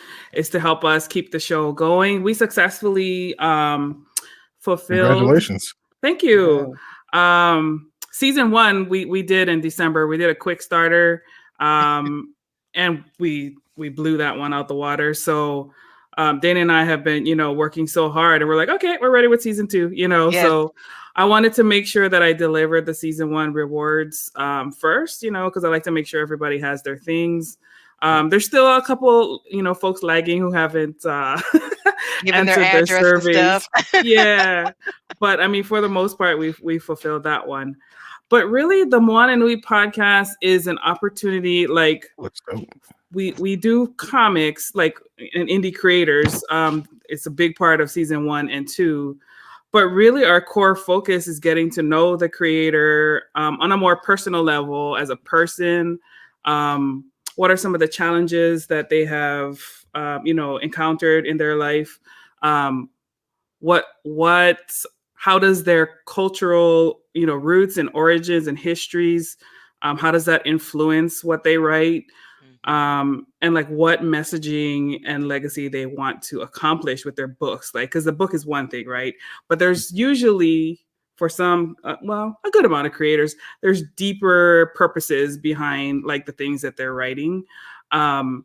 to help us keep the show going. We successfully fulfilled. Congratulations! Thank you. Season 1 we did in December. We did a quick starter, and we blew that one out the water. So. Dana and I have been, working so hard, and we're like, okay, we're ready with season 2, Yes. So I wanted to make sure that I delivered the season 1 rewards first, because I like to make sure everybody has their things. There's still a couple, folks lagging who haven't given their answered address their surveys. And stuff. Yeah, but I mean, for the most part, we fulfilled that one. But really, the Moana Nui podcast is an opportunity, like. Let's go. We do comics like in indie creators. It's a big part of season 1 and 2, but really our core focus is getting to know the creator on a more personal level as a person. What are some of the challenges that they have, encountered in their life? How does their cultural, roots and origins and histories, how does that influence what they write? And like what messaging and legacy they want to accomplish with their books, like, because the book is one thing, right? But there's usually, for some, a good amount of creators, there's deeper purposes behind like the things that they're writing. And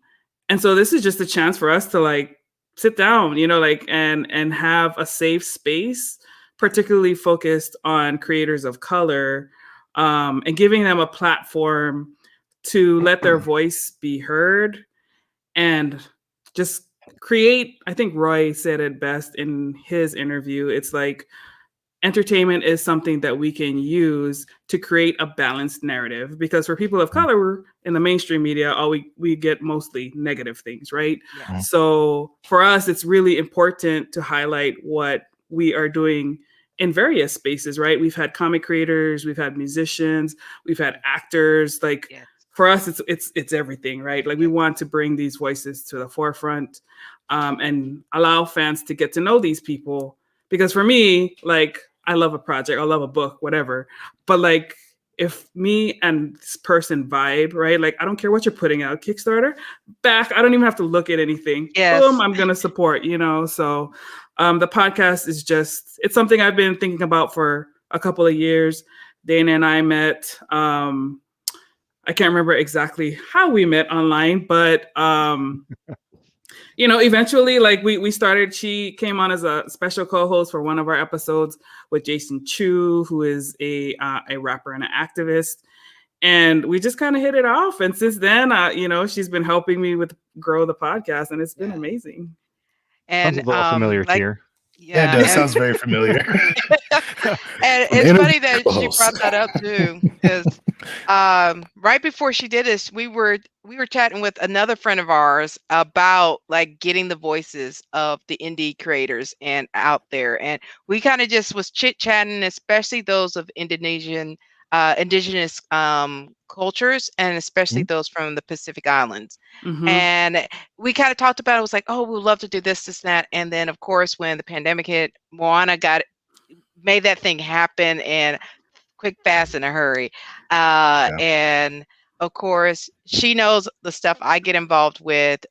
so this is just a chance for us to like sit down, and have a safe space, particularly focused on creators of color, and giving them a platform to let their voice be heard and just create. I think Roy said it best in his interview. It's like entertainment is something that we can use to create a balanced narrative, because for people of color in the mainstream media, we get mostly negative things, right? Yeah. So for us, it's really important to highlight what we are doing in various spaces, right? We've had comic creators, we've had musicians, we've had actors, like. Yeah. For us, it's everything, right? Like we want to bring these voices to the forefront, and allow fans to get to know these people. Because for me, like I love a project, I love a book, whatever. But like if me and this person vibe, right? Like I don't care what you're putting out, Kickstarter, back. I don't even have to look at anything. Yes. Boom, I'm gonna support. So the podcast is it's something I've been thinking about for a couple of years. Dana and I met. I can't remember exactly how we met online, but eventually, like we started, she came on as a special co-host for one of our episodes with Jason Chu, who is a rapper and an activist. And we just kind of hit it off. And since then, she's been helping me grow the podcast, and it's been amazing. And sounds a little familiar here. Yeah, it does. Sounds very familiar. And it's funny that she brought that up too, because right before she did this, we were chatting with another friend of ours about like getting the voices of the indie creators and out there, and we kind of just was chit chatting, especially those of indigenous cultures, and especially those from the Pacific Islands. And we kind of talked about it. It was like, oh, we'd love to do this, that. And then, of course, when the pandemic hit, Moana made that thing happen, and quick, fast, in a hurry. And of course, she knows the stuff I get involved with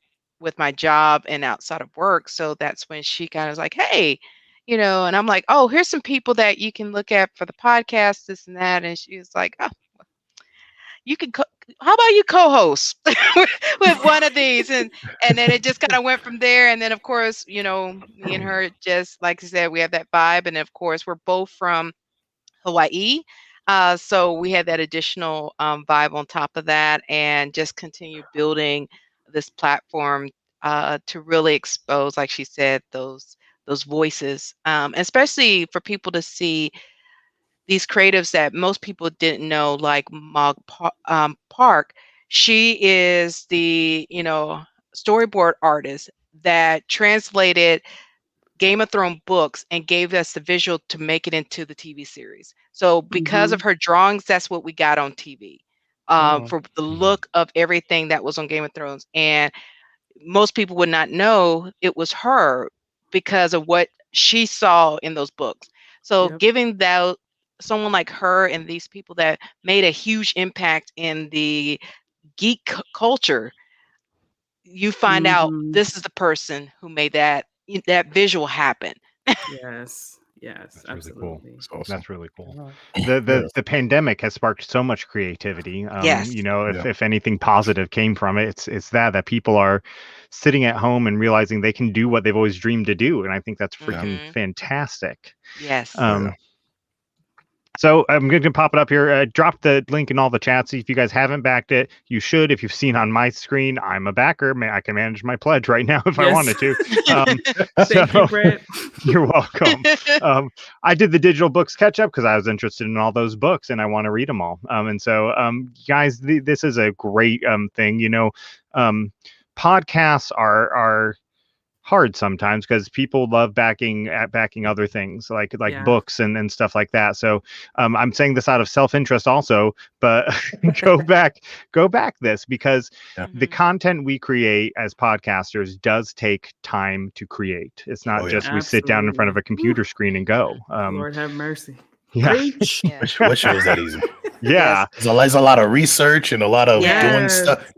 my job and outside of work. So that's when she kind of was like, hey, and I'm like, oh, here's some people that you can look at for the podcast, this and that. And she was like, oh, you can, how about you co-host with one of these? And then it just kind of went from there. And then, of course, me and her, just like I said, we have that vibe. And of course, we're both from Hawaii. So we had that additional vibe on top of that, and just continue building this platform to really expose, like she said, those voices, especially for people to see these creatives that most people didn't know, like Mog Park. She is the, storyboard artist that translated Game of Thrones books and gave us the visual to make it into the TV series. So because of her drawings, that's what we got on TV, for the look of everything that was on Game of Thrones. And most people would not know it was her because of what she saw in those books. So giving that someone like her and these people that made a huge impact in the geek culture, you find out this is the person who made that visual happen. Yes, That's absolutely. Really cool. Awesome. That's really cool. The pandemic has sparked so much creativity. If anything positive came from it, it's that people are sitting at home and realizing they can do what they've always dreamed to do, and I think that's freaking fantastic. Yes. So I'm going to pop it up here. Drop the link in all the chats. If you guys haven't backed it, you should. If you've seen on my screen, I'm a backer. I can manage my pledge right now if I wanted to. Thank you, Brett. You're welcome. I did the digital books catch up because I was interested in all those books and I want to read them all. And so, guys, this is a great thing. Podcasts are hard sometimes because people love backing other things like books and stuff like that. So I'm saying this out of self-interest also, but go back this, because the content we create as podcasters does take time to create. It's not just we sit down in front of a computer screen and go. Lord have mercy. Yeah. What show is that easy? Yeah. There's a lot of research and a lot of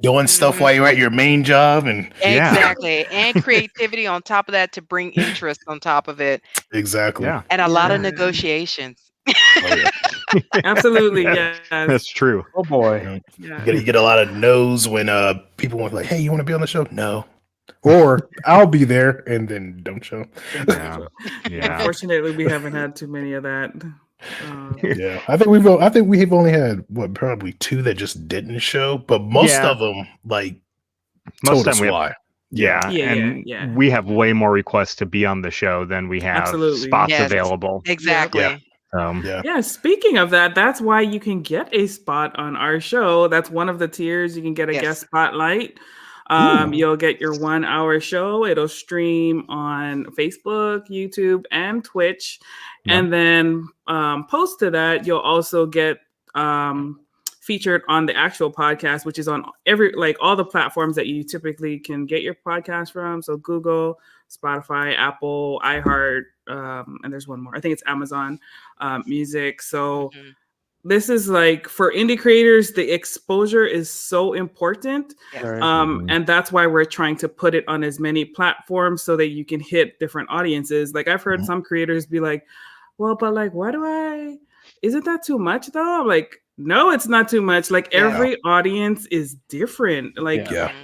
doing stuff while you're at your main job, and exactly. And creativity on top of that to bring interest on top of it. Exactly. Yeah. And a lot of negotiations. Absolutely. Yeah. That's true. Oh boy. You get a lot of no's when people want, like, hey, you want to be on the show? No. Or I'll be there and then don't show. Yeah. Unfortunately, we haven't had too many of that. I think we've only had probably 2 that just didn't show, but most of them told us why. And we have way more requests to be on the show than we have spots available. Exactly. Speaking of that, that's why you can get a spot on our show. That's one of the tiers. You can get a guest spotlight. You'll get your 1-hour show. It'll stream on Facebook, YouTube, and Twitch. And then post to that, you'll also get featured on the actual podcast, which is on all the platforms that you typically can get your podcast from. So Google, Spotify, Apple, iHeart, and there's one more. I think it's Amazon Music. So this is for indie creators, the exposure is so important. And that's why we're trying to put it on as many platforms so that you can hit different audiences. I've heard some creators be like, well, but isn't that too much though? I'm like, no, it's not too much. Every audience is different.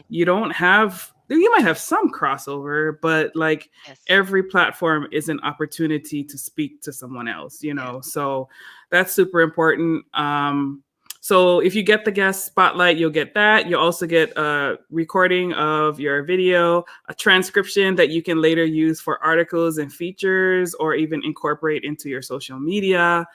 You don't have you might have some crossover, but like every platform is an opportunity to speak to someone else, you know? So that's super important. So if you get the guest spotlight, you'll get that. You'll also get a recording of your video, a transcription that you can later use for articles and features, or even incorporate into your social media.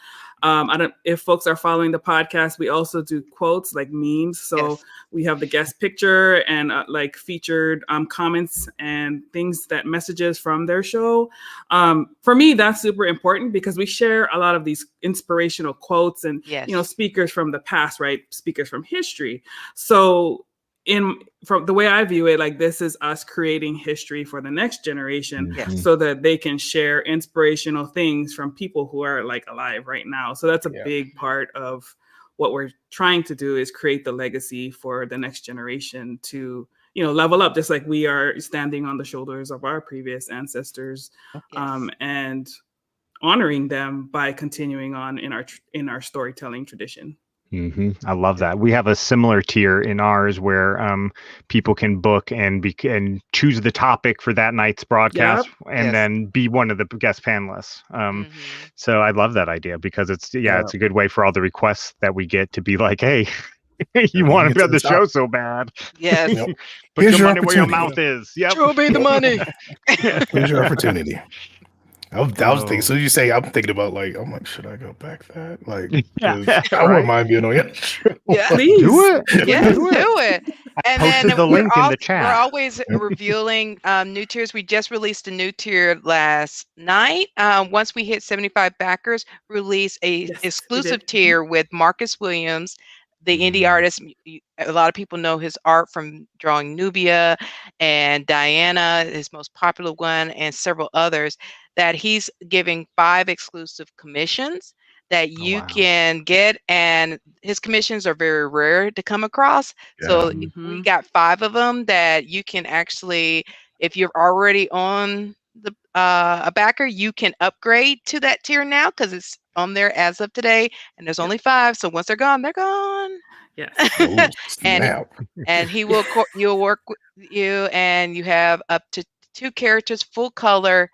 If folks are following the podcast, we also do quotes like memes. So we have the guest picture and like featured comments and things, that messages from their show. For me, that's super important because we share a lot of these inspirational quotes and, you know, speakers from the past, right? Speakers from history. So from the way I view it, like this is us creating history for the next generation so that they can share inspirational things from people who are like alive right now. So that's a big part of what we're trying to do, is create the legacy for the next generation to, you know, level up, just like we are standing on the shoulders of our previous ancestors, and honoring them by continuing on in our storytelling tradition. I love that. We have a similar tier in ours where people can book and choose the topic for that night's broadcast, and then be one of the guest panelists. So I love that idea because it's a good way for all the requests that we get to be like, hey, you want to be on the show so bad. Put your money where your mouth is. Show me the money. Here's your opportunity. I was thinking, so you say, I'm thinking about like, I'm like, should I go back that? Like, I wouldn't mind being on your show. Please do it. Yes, do it. And posted then the link in the chat. We're always revealing new tiers. We just released a new tier last night. Once we hit 75 backers, release a exclusive tier with Marcus Williams, the indie artist. A lot of people know his art from drawing Nubia and Diana, his most popular one, and several others, that he's giving 5 exclusive commissions that you can get. And his commissions are very rare to come across. So we got 5 of them that you can actually, if you're already on the a backer, you can upgrade to that tier now because it's on there as of today, and there's only 5. So once they're gone, they're gone. And you'll work with you, and you have up to 2 characters full color,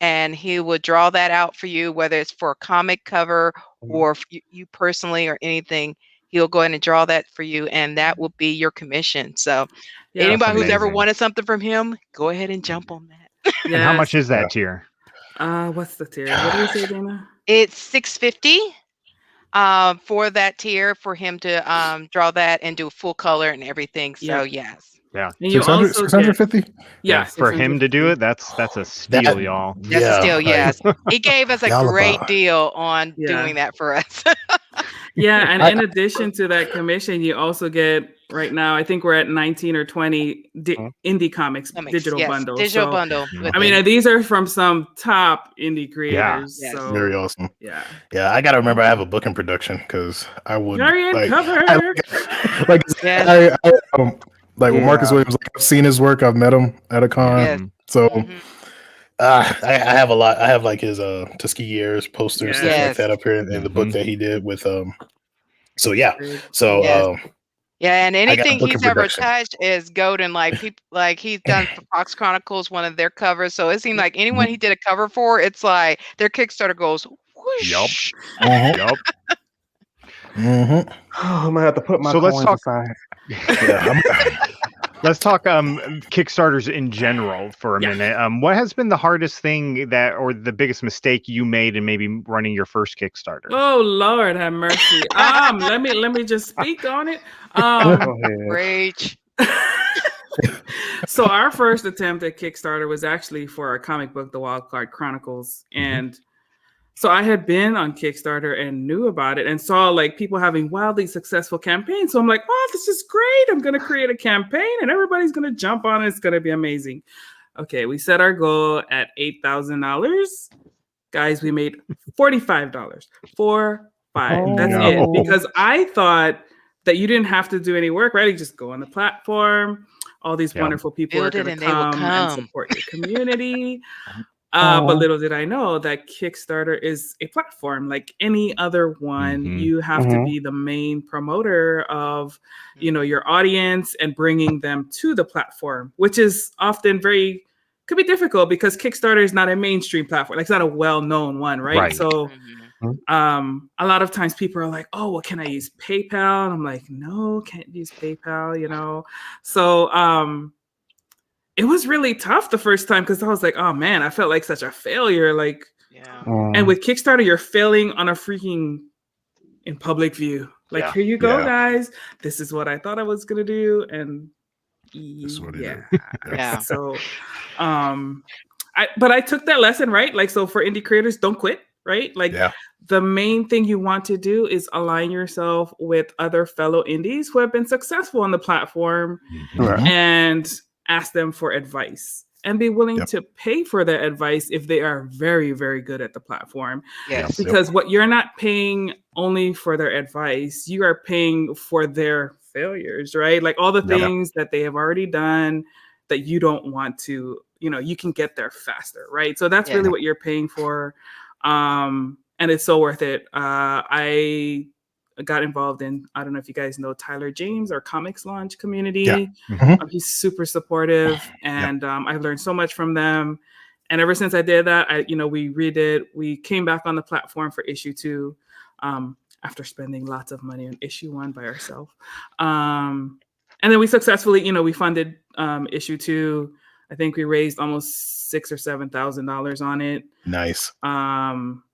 and he will draw that out for you, whether it's for a comic cover or you personally or anything. He'll go ahead and draw that for you, and that will be your commission. So anybody who's ever wanted something from him, go ahead and jump on that. And how much is that tier? What's the tier? What do you say, Dana? It's $650 for that tier, for him to draw that and do full color and everything. So yes. Yeah. 650? For him to do it, that's a steal, y'all. That's a steal, yes. He gave us a great deal on doing that for us. And in addition to that commission, you also get, right now, I think we're at 19 or 20 indie comics digital bundles. Digital bundle. I mean, these are from some top indie creators. So, very awesome. Yeah, I gotta remember I have a book in production because I would like with Marcus Williams, like I've seen his work, I've met him at a con. So I have a lot. I have like his Tuskegee Years posters, stuff like that up here, and the book that he did with and anything he's ever touched is golden. Like people, like he's done for Fox Chronicles, one of their covers. So it seemed like anyone he did a cover for, it's like their Kickstarter goes whoosh. Oh, I'm gonna have to put my coins aside. Let's talk Kickstarters in general for a minute. What has been the hardest thing or the biggest mistake you made in maybe running your first Kickstarter? Oh Lord, have mercy. Let me just speak on it. Rage. So our first attempt at Kickstarter was actually for our comic book, The Wildcard Chronicles, and so I had been on Kickstarter and knew about it and saw like people having wildly successful campaigns. So I'm like, oh, this is great. I'm going to create a campaign and everybody's going to jump on it. It's going to be amazing. Okay, we set our goal at $8,000. Guys, we made $45. $45. That's it. Because I thought that you didn't have to do any work, right? You just go on the platform. All these wonderful people are going to come and support your community. But little did I know that Kickstarter is a platform like any other one. You have to be the main promoter of, your audience and bringing them to the platform, which is often could be difficult because Kickstarter is not a mainstream platform. Like, it's not a well-known one, right? So a lot of times people are like, oh, well, can I use PayPal? And I'm like, no, can't use PayPal, So it was really tough the first time because I was like, oh man, I felt like such a failure. Like, and with Kickstarter, you're failing on a freaking in public view. Like, here you go, guys. This is what I thought I was gonna do, and So, but I took that lesson, right? Like, so for indie creators, don't quit, right? Like, the main thing you want to do is align yourself with other fellow indies who have been successful on the platform and ask them for advice and be willing to pay for that advice if they are very, very good at the platform. Yes. Because what you're not paying only for their advice, you are paying for their failures, right? Like all the things that they have already done that you don't want to, you can get there faster, right? So that's really what you're paying for. And it's so worth it. I got involved in, I don't know if you guys know Tyler James, our comics launch community. He's super supportive, and I learned so much from them. And ever since I did that, we came back on the platform for issue 2 after spending lots of money on issue 1 by ourselves. And then we successfully, we funded issue 2. I think we raised almost $6,000 or $7,000 on it. Nice.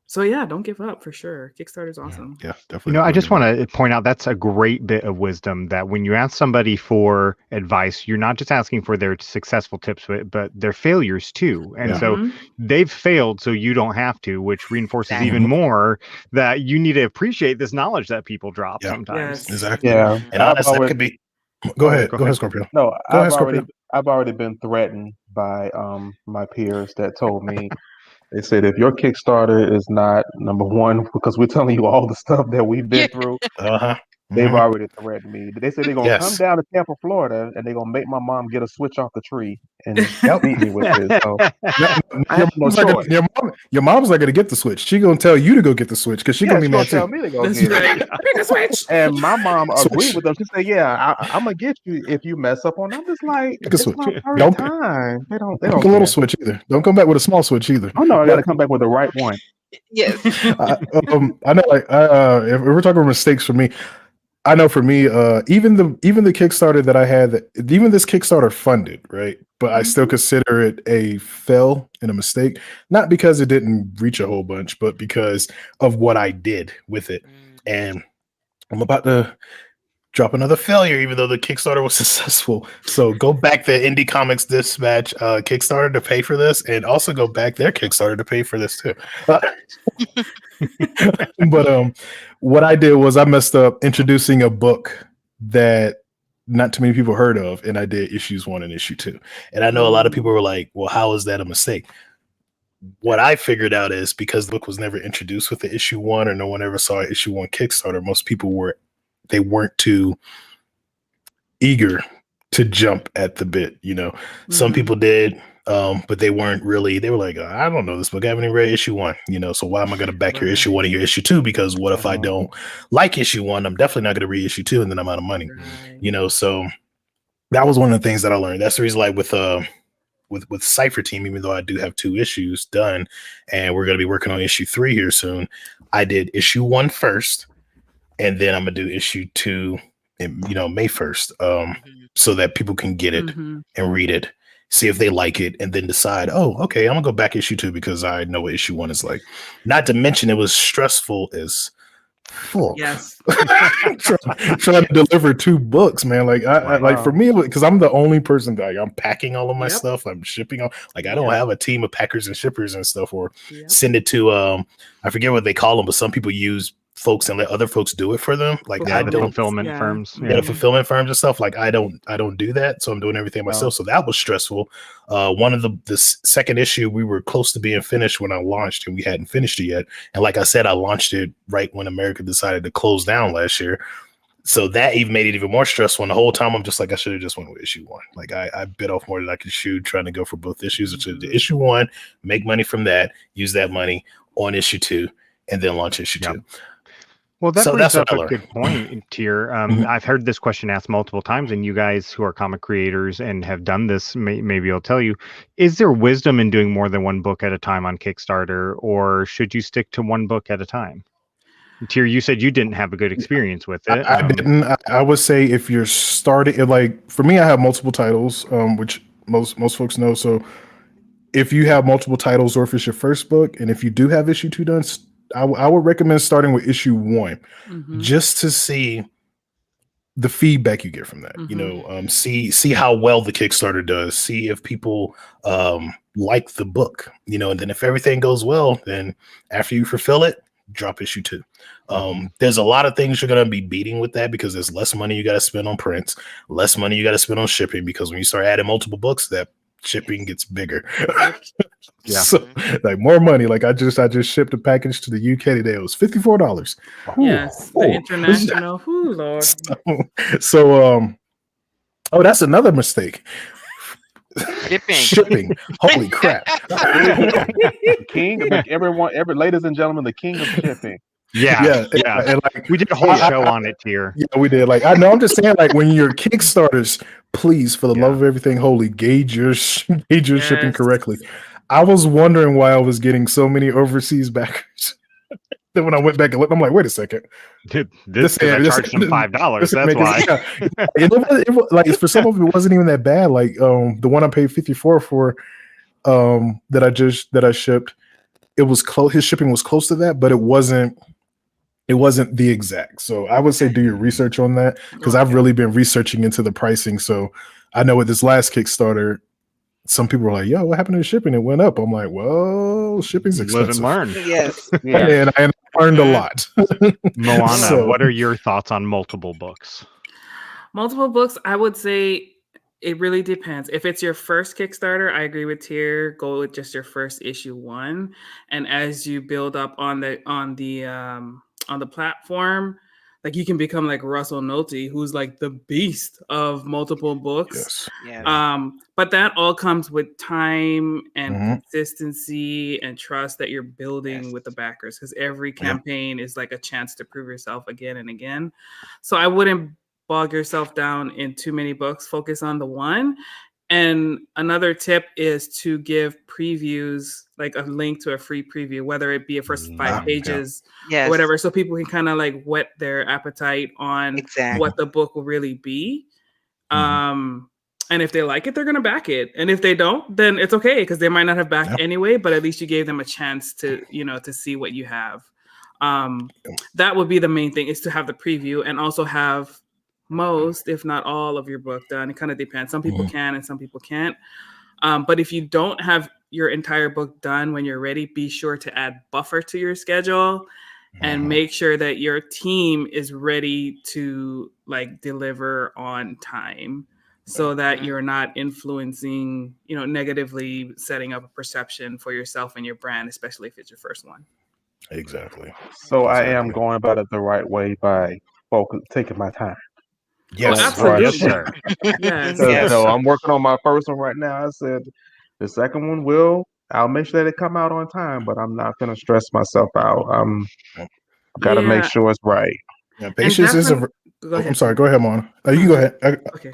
So yeah, don't give up for sure. Kickstarter's awesome. Yeah, definitely. I just want to point out that's a great bit of wisdom that when you ask somebody for advice, you're not just asking for their successful tips, but their failures too. And so they've failed, so you don't have to, which reinforces even more that you need to appreciate this knowledge that people drop sometimes. Yes. Exactly. Yeah. And honestly, that could be. Go ahead, Scorpio. No, I've already been threatened by my peers that told me. They said if your Kickstarter is not number one, because we're telling you all the stuff that we've been through, they've already threatened me. They said they're gonna come down to Tampa, Florida, and they're gonna make my mom get a switch off the tree and beat me with this. So your mom's not gonna get the switch. She's gonna tell you to go get the switch because she's gonna be mad too. Tell me to go get the switch. And my mom agreed with them. She said, "Yeah, I'm gonna get you if you mess up on." I'm just like, it's my first time. They don't a little switch either. Don't come back with a small switch either. Oh no, I gotta come back with the right one. Yes. I know. Like, if we're talking mistakes for me. I know for me, even the Kickstarter that I had, even this Kickstarter funded, right? But I still consider it a fail and a mistake, not because it didn't reach a whole bunch, but because of what I did with it. And I'm about to drop another failure, even though the Kickstarter was successful. So go back to Indie Comics Dispatch Kickstarter to pay for this, and also go back their Kickstarter to pay for this too. But what I did was I messed up introducing a book that not too many people heard of, and I did issues 1 and issue 2. And I know a lot of people were like, well, how is that a mistake? What I figured out is because the book was never introduced with the issue 1, or no one ever saw issue 1 Kickstarter, most people weren't too eager to jump at the bit, Some people did, but they weren't really. They were like, I don't know this book. I haven't even read issue 1, so why am I going to back your issue 1 and your issue 2? Because what if I don't like issue 1? I'm definitely not going to read issue 2, and then I'm out of money, So that was one of the things that I learned. That's the reason, like with Cypher Team, even though I do have 2 issues done, and we're going to be working on issue 3 here soon, I did issue 1 first, and then I'm gonna do issue 2 in May 1st, so that people can get it and read it, see if they like it, and then decide, oh, okay, I'm gonna go back issue 2 because I know what issue 1 is like. Not to mention it was stressful as fuck. Yes. trying to deliver 2 books, man. Like like for me, because I'm the only person that I'm packing all of my stuff, I'm shipping all. Like I don't have a team of packers and shippers and stuff, or send it to I forget what they call them, but some people use folks and let other folks do it for them. Like I don't fulfillment firms. The fulfillment firms and stuff. Like I don't do that. So I'm doing everything myself. So that was stressful. One of the second issue, we were close to being finished when I launched, and we hadn't finished it yet. And like I said, I launched it right when America decided to close down last year. So that even made it even more stressful. And the whole time I'm just like, I should have just went with issue 1. Like I bit off more than I could chew trying to go for both issues. Which is the issue 1, make money from that, use that money on issue 2, and then launch issue 2. Well, that brings up a good point, Tier. I've heard this question asked multiple times, and you guys who are comic creators and have done this, maybe I'll tell you, is there wisdom in doing more than one book at a time on Kickstarter, or should you stick to one book at a time? Tier, you said you didn't have a good experience with it. I didn't. I would say if you're starting, like for me, I have multiple titles, which most folks know. So if you have multiple titles, or if it's your first book, and if you do have issue 2 done, I would recommend starting with issue 1, just to see the feedback you get from that. You know, see how well the Kickstarter does. See if people like the book. You know, and then if everything goes well, then after you fulfill it, drop issue 2. There's a lot of things you're going to be beating with that, because there's less money you got to spend on prints, less money you got to spend on shipping, because when you start adding multiple books, that shipping gets bigger. So like more money. Like I just shipped a package to the UK today. It was $54. Yes, the international. Lord. So oh, that's another mistake. Shipping. Holy crap. Ladies and gentlemen, the king of shipping. Yeah. And like we did a whole show on it here. Yeah, we did. Like I know, I'm just saying, like when you're Kickstarters, please, for the love of everything holy, gauge your shipping correctly. I was wondering why I was getting so many overseas backers. Then when I went back and looked, I'm like, wait a second. This I charged them $5. That's why. It, like for some of it wasn't even that bad. Like the one I paid $54 for, that I shipped, it was close. His shipping was close to that, but it wasn't the exact. So I would say do your research on that, because I've really been researching into the pricing. So I know with this last Kickstarter, some people were like, yo, what happened to shipping? It went up. I'm like, well, shipping's expensive. Live and learn. Yes. And I learned a lot. Moana, what are your thoughts on multiple books? Multiple books, I would say it really depends. If it's your first Kickstarter, I agree with Tier. Go with just your first issue 1, and as you build up on the platform, like you can become like Russell Nolte, who's like the beast of multiple books. But that all comes with time and consistency and trust that you're building with the backers, because every campaign is like a chance to prove yourself again and again. So I wouldn't bog yourself down in too many books. Focus on the one. And another tip is to give previews, like a link to a free preview, whether it be a first 5 pages or whatever, so people can kind of like whet their appetite on what the book will really be. And if they like it, they're going to back it. And if they don't, then it's okay, because they might not have backed anyway, but at least you gave them a chance to, to see what you have. That would be the main thing, is to have the preview and also have most, if not all, of your book done. It kind of depends. Some people can and some people can't. But if you don't have your entire book done when you're ready, be sure to add buffer to your schedule and make sure that your team is ready to like deliver on time, so that you're not influencing, negatively setting up a perception for yourself and your brand, especially if it's your first one. Exactly. So I am going about it the right way by taking my time. Yes, absolutely. Yes. So I'm working on my first one right now. I said the second one I'll make sure that it come out on time, but I'm not gonna stress myself out. Gotta make sure it's right. Yeah, patience is I'm sorry. Go ahead, Mona. You go ahead. Okay.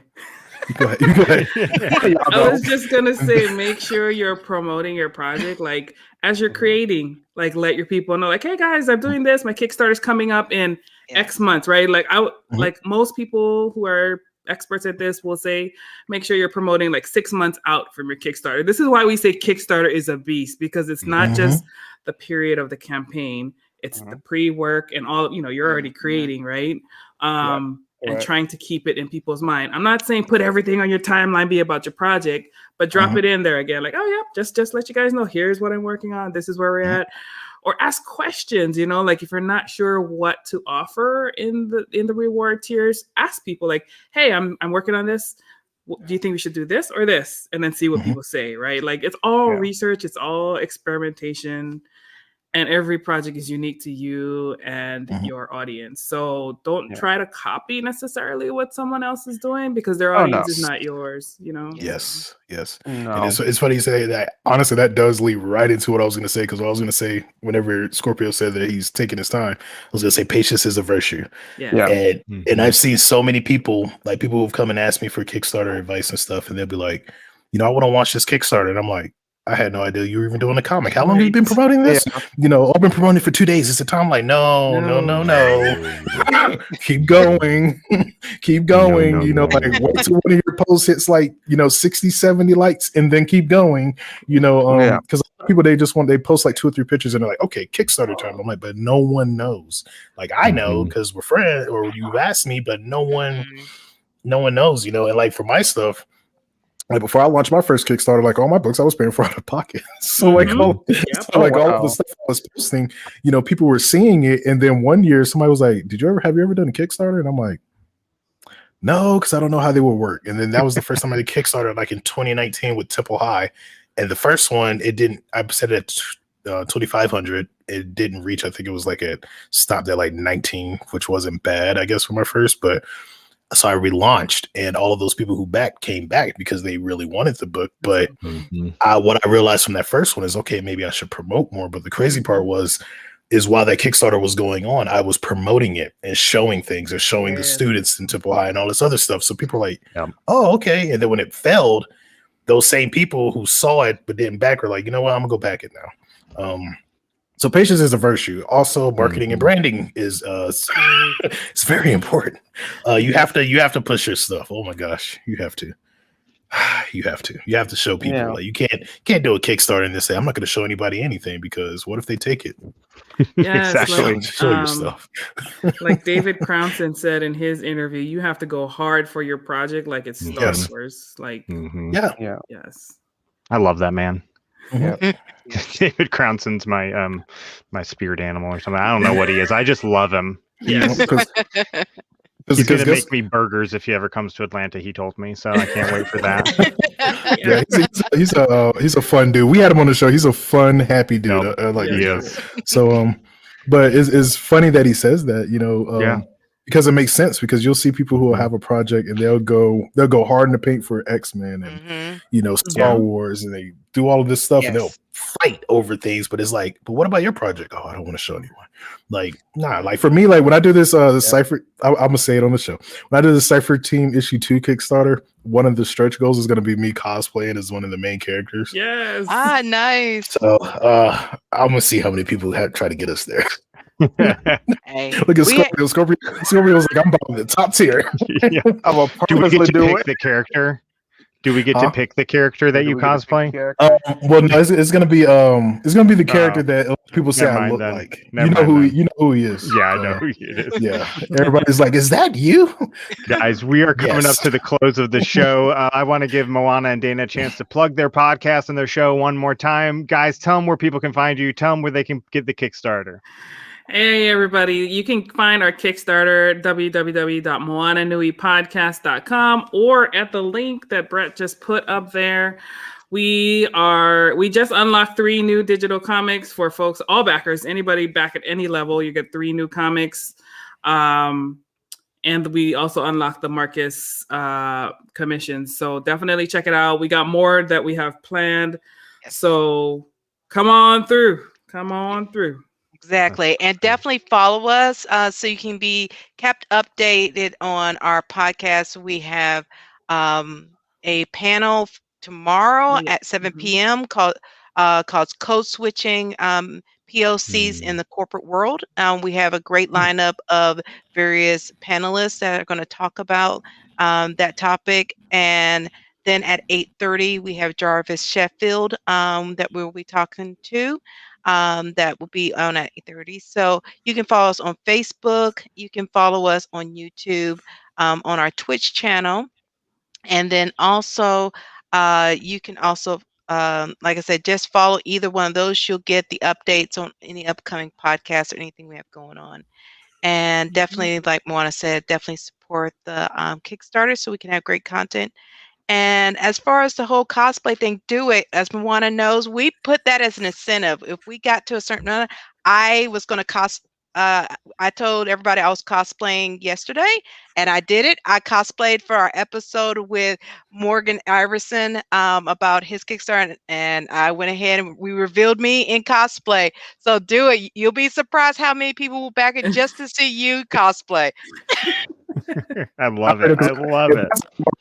You go ahead. I was just gonna say, make sure you're promoting your project. Like as you're creating, like let your people know, like, hey guys, I'm doing this. My Kickstarter's coming up in X months, right? Like like most people who are experts at this will say, make sure you're promoting like 6 months out from your Kickstarter. This is why we say Kickstarter is a beast, because it's not just the period of the campaign. It's the pre-work and all, you're already creating, right? And trying to keep it in people's mind. I'm not saying put everything on your timeline be about your project, but drop it in there again. Like, oh yeah, just let you guys know, here's what I'm working on. This is where we're at. Or ask questions, like if you're not sure what to offer in the reward tiers, ask people like, hey, I'm working on this. Do you think we should do this or this? And then see what people say, right? Like it's all research, it's all experimentation. and every project is unique to you and your audience. So don't try to copy necessarily what someone else is doing, because their audience is not yours, you know? Yes. No. And it's funny you say that. Honestly, that does lead right into what I was going to say, because what I was going to say whenever Scorpio said that he's taking his time, I was going to say patience is a virtue. And I've seen so many people, like people who've come and asked me for Kickstarter advice and stuff, and they'll be like, you know, I want to launch this Kickstarter. And I'm like, I had no idea you were even doing a comic. How long have you been promoting this? You know, I've been promoting it for 2 days. It's a time. Like, no. Keep going. Keep going. You know, like wait till one of your posts hits like, 60, 70 likes and then keep going. You know, because people, they post like 2 or 3 pictures and they're like, okay, Kickstarter time. I'm like, but no one knows. Like, I know because we're friends or you've asked me, but no one knows, you know. And like for my stuff, like before I launched my first Kickstarter, like all my books I was paying for out of pocket. So like all of the stuff I was posting, you know, people were seeing it. And then one year somebody was like, have you ever done a Kickstarter? And I'm like, no, because I don't know how they would work. And then that was the first time I did Kickstarter, like in 2019 with Temple High. And the first one, I set it at 2,500. It didn't reach. I think it was like stopped at like 19, which wasn't bad, I guess, for my first. But so I relaunched, and all of those people who came back because they really wanted the book. But what I realized from that first one is, okay, maybe I should promote more. But the crazy part is while that Kickstarter was going on, I was promoting it and showing things and showing the students in Temple High and all this other stuff. So people were like, oh, okay. And then when it failed, those same people who saw it but didn't back were like, you know what, I'm gonna go back it now. So patience is a virtue. Also, marketing and branding is it's very important. You have to push your stuff. Oh my gosh, you have to. You have to show people. Like you can't do a Kickstarter and just say I'm not going to show anybody anything, because what if they take it? Exactly. Like, show your stuff. Like David Crownson said in his interview, you have to go hard for your project, like it's Star Wars. Like yes, I love that man. Yeah. David Crownson's my spirit animal or something. I don't know what he is. I just love him. Yes. He's going to make me burgers if he ever comes to Atlanta, he told me. So I can't wait for that. He's a fun dude. We had him on the show. He's a fun, happy dude. He is. So, but it's funny that he says that, you know, because it makes sense, because you'll see people who will have a project and they'll go hard in the paint for X-Men and, you know, Star Wars, and they do all of this stuff and they'll fight over things. But it's like, but what about your project? Oh, I don't want to show anyone. Like, nah, like for me, like when I do this Cypher, I'm gonna say it on the show. When I do the Cypher Team issue 2 Kickstarter, one of the stretch goals is gonna be me cosplaying as one of the main characters. Yes. Ah, nice. So I'm gonna see how many people try to get us there. Hey, look at Scorpio. Scorpio was like, I'm about the top tier. I will do we get to do pick the character? Do we get to pick the character that you cosplay? Well, no, it's gonna be the character that people say I look like. You know who he is. Yeah, I know who he is. Yeah, everybody's like, is that you? Guys, we are coming up to the close of the show. I want to give Moana and Dana a chance to plug their podcast and their show one more time. Guys, tell them where people can find you. Tell them where they can get the Kickstarter. Hey everybody, you can find our Kickstarter www.moananuipodcast.com or at the link that Brett just put up there. We just unlocked 3 new digital comics for folks, all backers, anybody back at any level. You get 3 new comics. And we also unlocked the Marcus commissions. So definitely check it out. We got more that we have planned. So come on through. Exactly. And definitely follow us so you can be kept updated on our podcast. We have a panel tomorrow at 7 p.m. called Code Switching POCs in the Corporate World. We have a great lineup of various panelists that are going to talk about that topic. And then at 8:30, we have Jarvis Sheffield that we'll be talking to. That will be on at 8:30. So you can follow us on Facebook. You can follow us on YouTube, on our Twitch channel. And then also, you can also, like I said, just follow either one of those. You'll get the updates on any upcoming podcasts or anything we have going on. And definitely, like Moana said, definitely support the Kickstarter so we can have great content. And as far as the whole cosplay thing, do it. As Moana knows, we put that as an incentive. If we got to a certain number, I was going to I told everybody I was cosplaying yesterday, and I did it. I cosplayed for our episode with Morgan Iverson about his Kickstarter, and I went ahead and we revealed me in cosplay. So do it. You'll be surprised how many people will back it just to see you cosplay. I love it. I love it.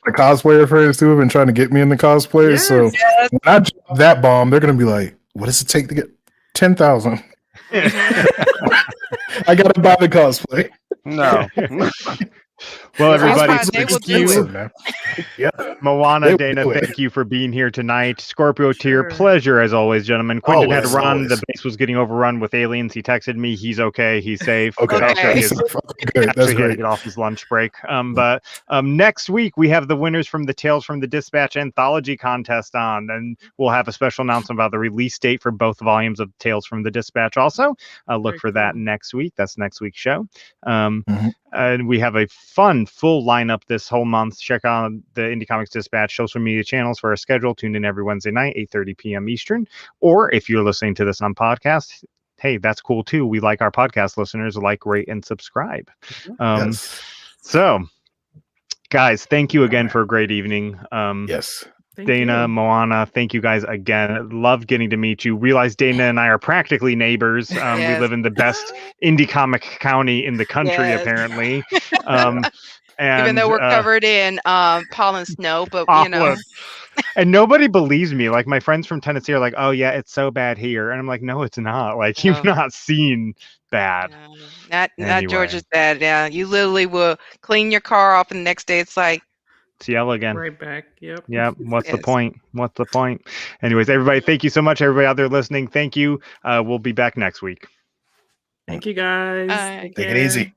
The cosplayer friends too have been trying to get me in the cosplay. Yes. So when I drop that bomb, they're gonna be like, "What does it take to get 10,000?" I gotta buy the cosplay. No. Well, everybody, They will thank you. Man. Yeah. Moana, They Dana, will do it. thank you for being here tonight. Scorpio Tier, Sure. pleasure as always, gentlemen. Quentin had to Always, run. always. The base was getting overrun with aliens. He texted me. He's okay. He's safe. Okay. Okay. He is Good. That's actually had to great. get off his lunch break. But next week we have the winners from the Tales from the Dispatch anthology contest on, and we'll have a special announcement about the release date for both volumes of Tales from the Dispatch. Also, look Very for that cool. next week. That's next week's show. And we have a fun, full lineup this whole month. Check out the Indie Comics Dispatch social media channels for our schedule. Tune in every Wednesday night, 8:30 p.m. Eastern. Or if you're listening to this on podcast, hey, that's cool too. We like our podcast listeners. Like, rate, and subscribe. Yes. So, guys, thank you again for a great evening. Yes. Thank Dana, you. Moana, thank you guys again. Love getting to meet you. Realize Dana and I are practically neighbors. We Yes. live in the best indie comic county in the country, Yes. apparently. And, Even though we're covered in pollen snow, but you know. pollen. And nobody believes me. Like my friends from Tennessee are like, "Oh yeah, it's so bad here," and I'm like, "No, it's not. Like you've No. not seen bad." Not Anyway. Georgia's bad. Yeah, you literally will clean your car off, and the next day it's like, It's yellow again. Right back. Yep. Yeah. What's the Yes. point? What's the point? Anyways, everybody, thank you so much. Everybody out there listening, thank you. We'll be back next week. Thank you guys. Bye. Take Take it care. easy.